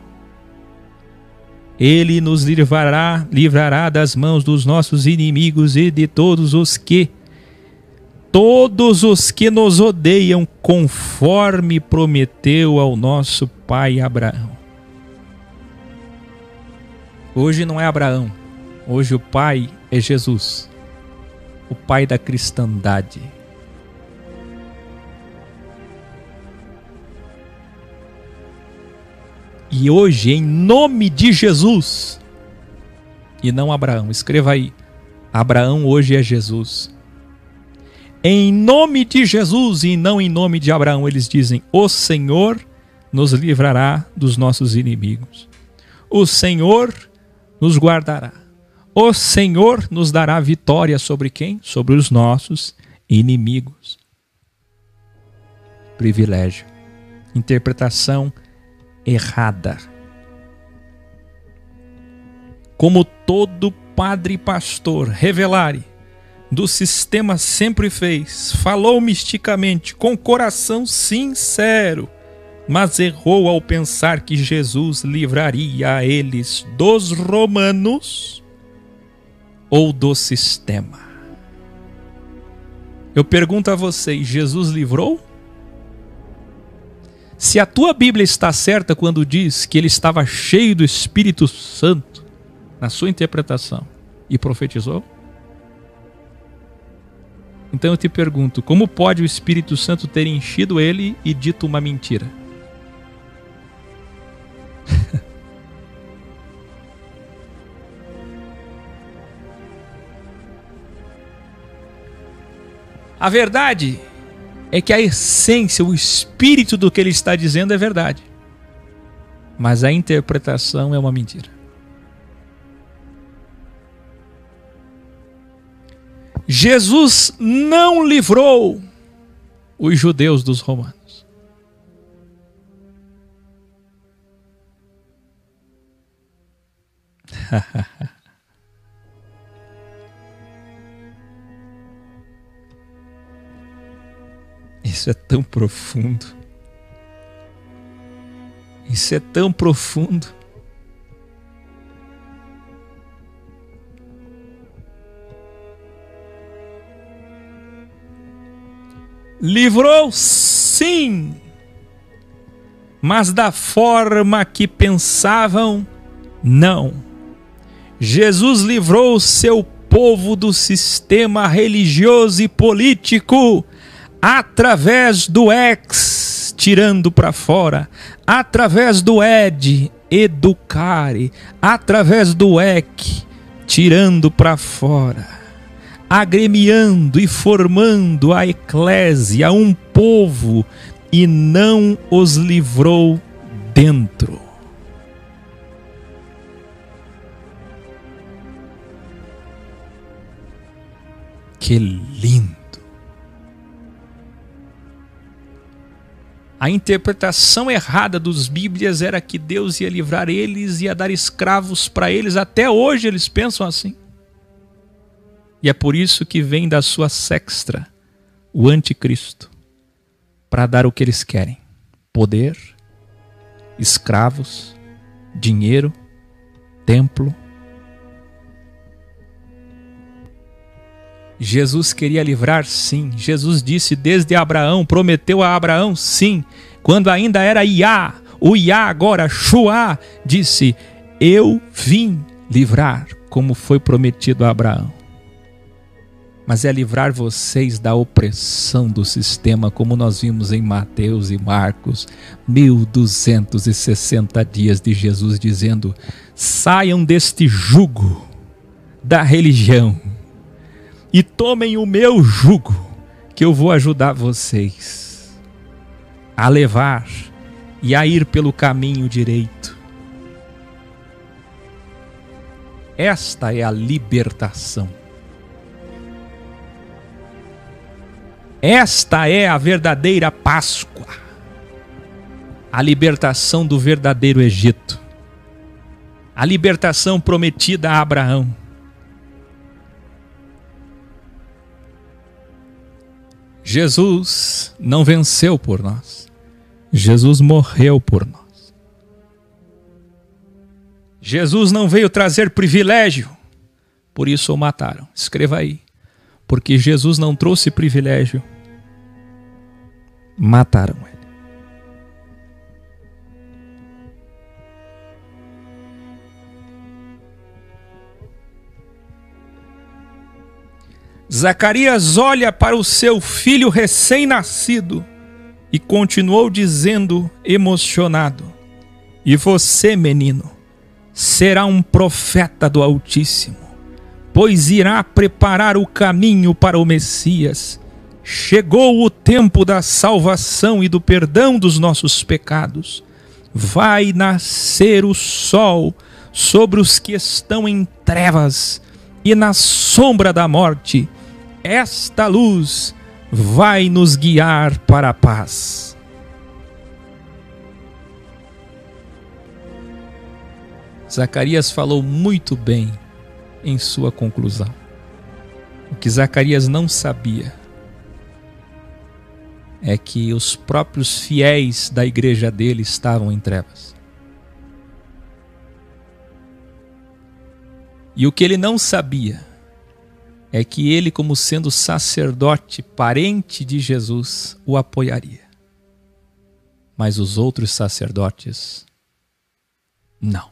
Ele nos livrará das mãos dos nossos inimigos e de todos os que nos odeiam, conforme prometeu ao nosso pai Abraão. Hoje não é Abraão, hoje o pai é Jesus, o pai da cristandade. E hoje, em nome de Jesus, e não Abraão, escreva aí, Abraão hoje é Jesus. Em nome de Jesus e não em nome de Abraão, eles dizem: o Senhor nos livrará dos nossos inimigos. O Senhor nos guardará. O Senhor nos dará vitória sobre quem? Sobre os nossos inimigos. Privilégio. Interpretação errada. Como todo padre e pastor revelare do sistema sempre fez, falou misticamente, com coração sincero, mas errou ao pensar que Jesus livraria a eles dos romanos ou do sistema. Eu pergunto a vocês, Jesus livrou? Se a tua Bíblia está certa quando diz que ele estava cheio do Espírito Santo na sua interpretação e profetizou, então eu te pergunto, como pode o Espírito Santo ter enchido ele e dito uma mentira? A verdade é que a essência, o espírito do que ele está dizendo é verdade. Mas a interpretação é uma mentira. Jesus não livrou os judeus dos romanos. Isso é tão profundo. Isso é tão profundo. Livrou, sim, mas da forma que pensavam, não. Jesus livrou o seu povo do sistema religioso e político através do ex, tirando para fora, através do ed, educare, através do ec, tirando para fora, agremiando e formando a eclésia, um povo, e não os livrou dentro. Que lindo! A interpretação errada dos Bíblias era que Deus ia livrar eles, ia dar escravos para eles. Até hoje eles pensam assim. E é por isso que vem da sua sextra o anticristo, para dar o que eles querem: poder, escravos, dinheiro, templo. Jesus queria livrar, sim. Jesus disse desde Abraão, prometeu a Abraão, sim. Quando ainda era Iá, o Iá agora, Shuá, disse: eu vim livrar, como foi prometido a Abraão. Mas é livrar vocês da opressão do sistema, como nós vimos em Mateus e Marcos, 1260 dias de Jesus dizendo: saiam deste jugo da religião e tomem o meu jugo, que eu vou ajudar vocês a levar e a ir pelo caminho direito. Esta é a libertação. Esta é a verdadeira Páscoa. A libertação do verdadeiro Egito. A libertação prometida a Abraão. Jesus não venceu por nós. Jesus morreu por nós. Jesus não veio trazer privilégio, por isso o mataram. Escreva aí. Porque Jesus não trouxe privilégio, mataram ele. Zacarias olha para o seu filho recém-nascido e continuou dizendo, emocionado: e você, menino, será um profeta do Altíssimo, pois irá preparar o caminho para o Messias. Chegou o tempo da salvação e do perdão dos nossos pecados. Vai nascer o sol sobre os que estão em trevas e na sombra da morte. Esta luz vai nos guiar para a paz. Zacarias falou muito bem em sua conclusão. O que Zacarias não sabia é que os próprios fiéis da igreja dele estavam em trevas. E o que ele não sabia é que ele, como sendo sacerdote, parente de Jesus, o apoiaria. Mas os outros sacerdotes, não.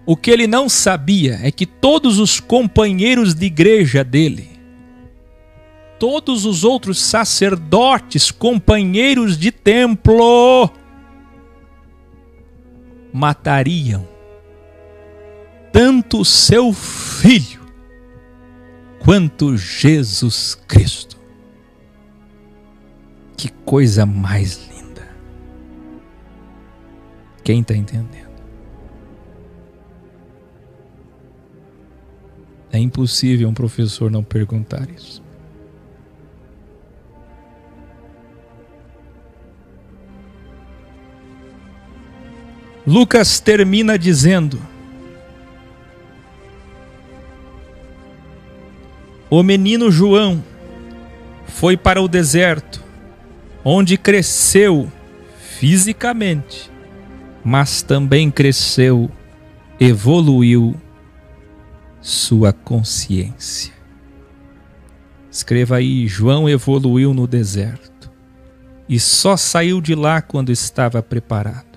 O que ele não sabia é que todos os companheiros de igreja dele, todos os outros sacerdotes, companheiros de templo, matariam tanto seu filho quanto Jesus Cristo. Que coisa mais linda! Quem está entendendo? É impossível um professor não perguntar isso. Lucas termina dizendo: o menino João foi para o deserto, onde cresceu fisicamente, mas também cresceu, evoluiu sua consciência. Escreva aí: João evoluiu no deserto e só saiu de lá quando estava preparado.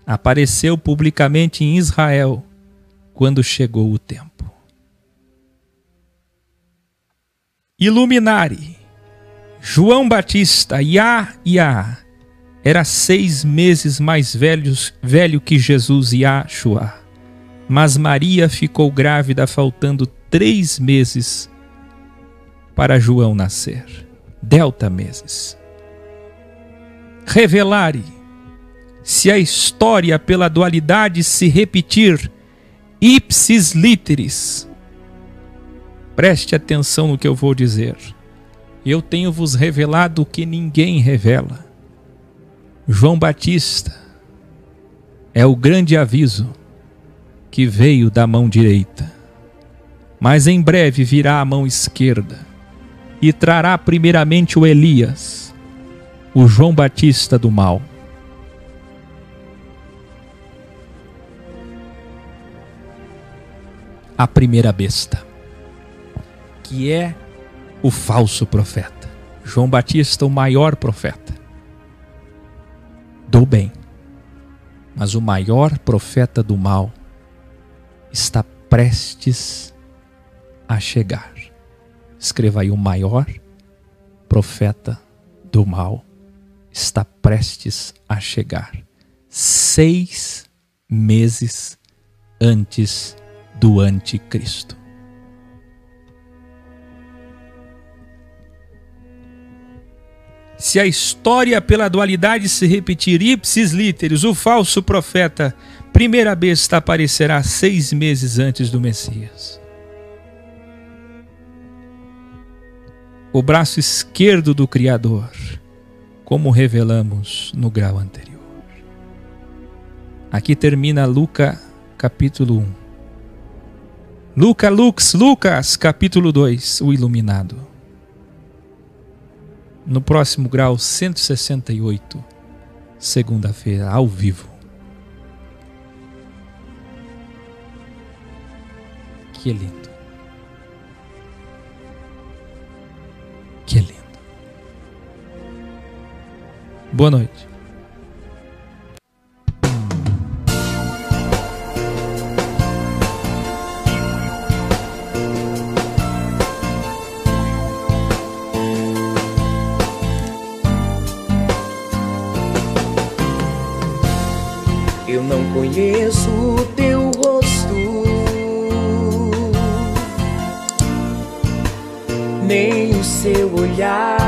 Apareceu publicamente em Israel quando chegou o tempo. Iluminare. João Batista, Iá, era 6 meses mais velho que Jesus, Yahshua. Mas Maria ficou grávida faltando 3 meses para João nascer. Delta meses. Revelare. Se a história pela dualidade se repetir, ipsis literis. Preste atenção no que eu vou dizer. Eu tenho vos revelado o que ninguém revela. João Batista é o grande aviso que veio da mão direita, mas em breve virá a mão esquerda e trará primeiramente o Elias, o João Batista do mal. A primeira besta, que é o falso profeta. João Batista, o maior profeta do bem, mas o maior profeta do mal está prestes a chegar. Escreva aí: o maior profeta do mal está prestes a chegar, 6 meses antes do anticristo. Se a história pela dualidade se repetir, ipsis literis, o falso profeta, primeira besta, aparecerá 6 meses antes do Messias. O braço esquerdo do Criador, como revelamos no grau anterior. Aqui termina Lucas capítulo 1. Lucas, capítulo 2, o iluminado. No próximo grau 168, segunda-feira, ao vivo. Que lindo. Que lindo. Boa noite. Eu não conheço o teu rosto, nem o seu olhar.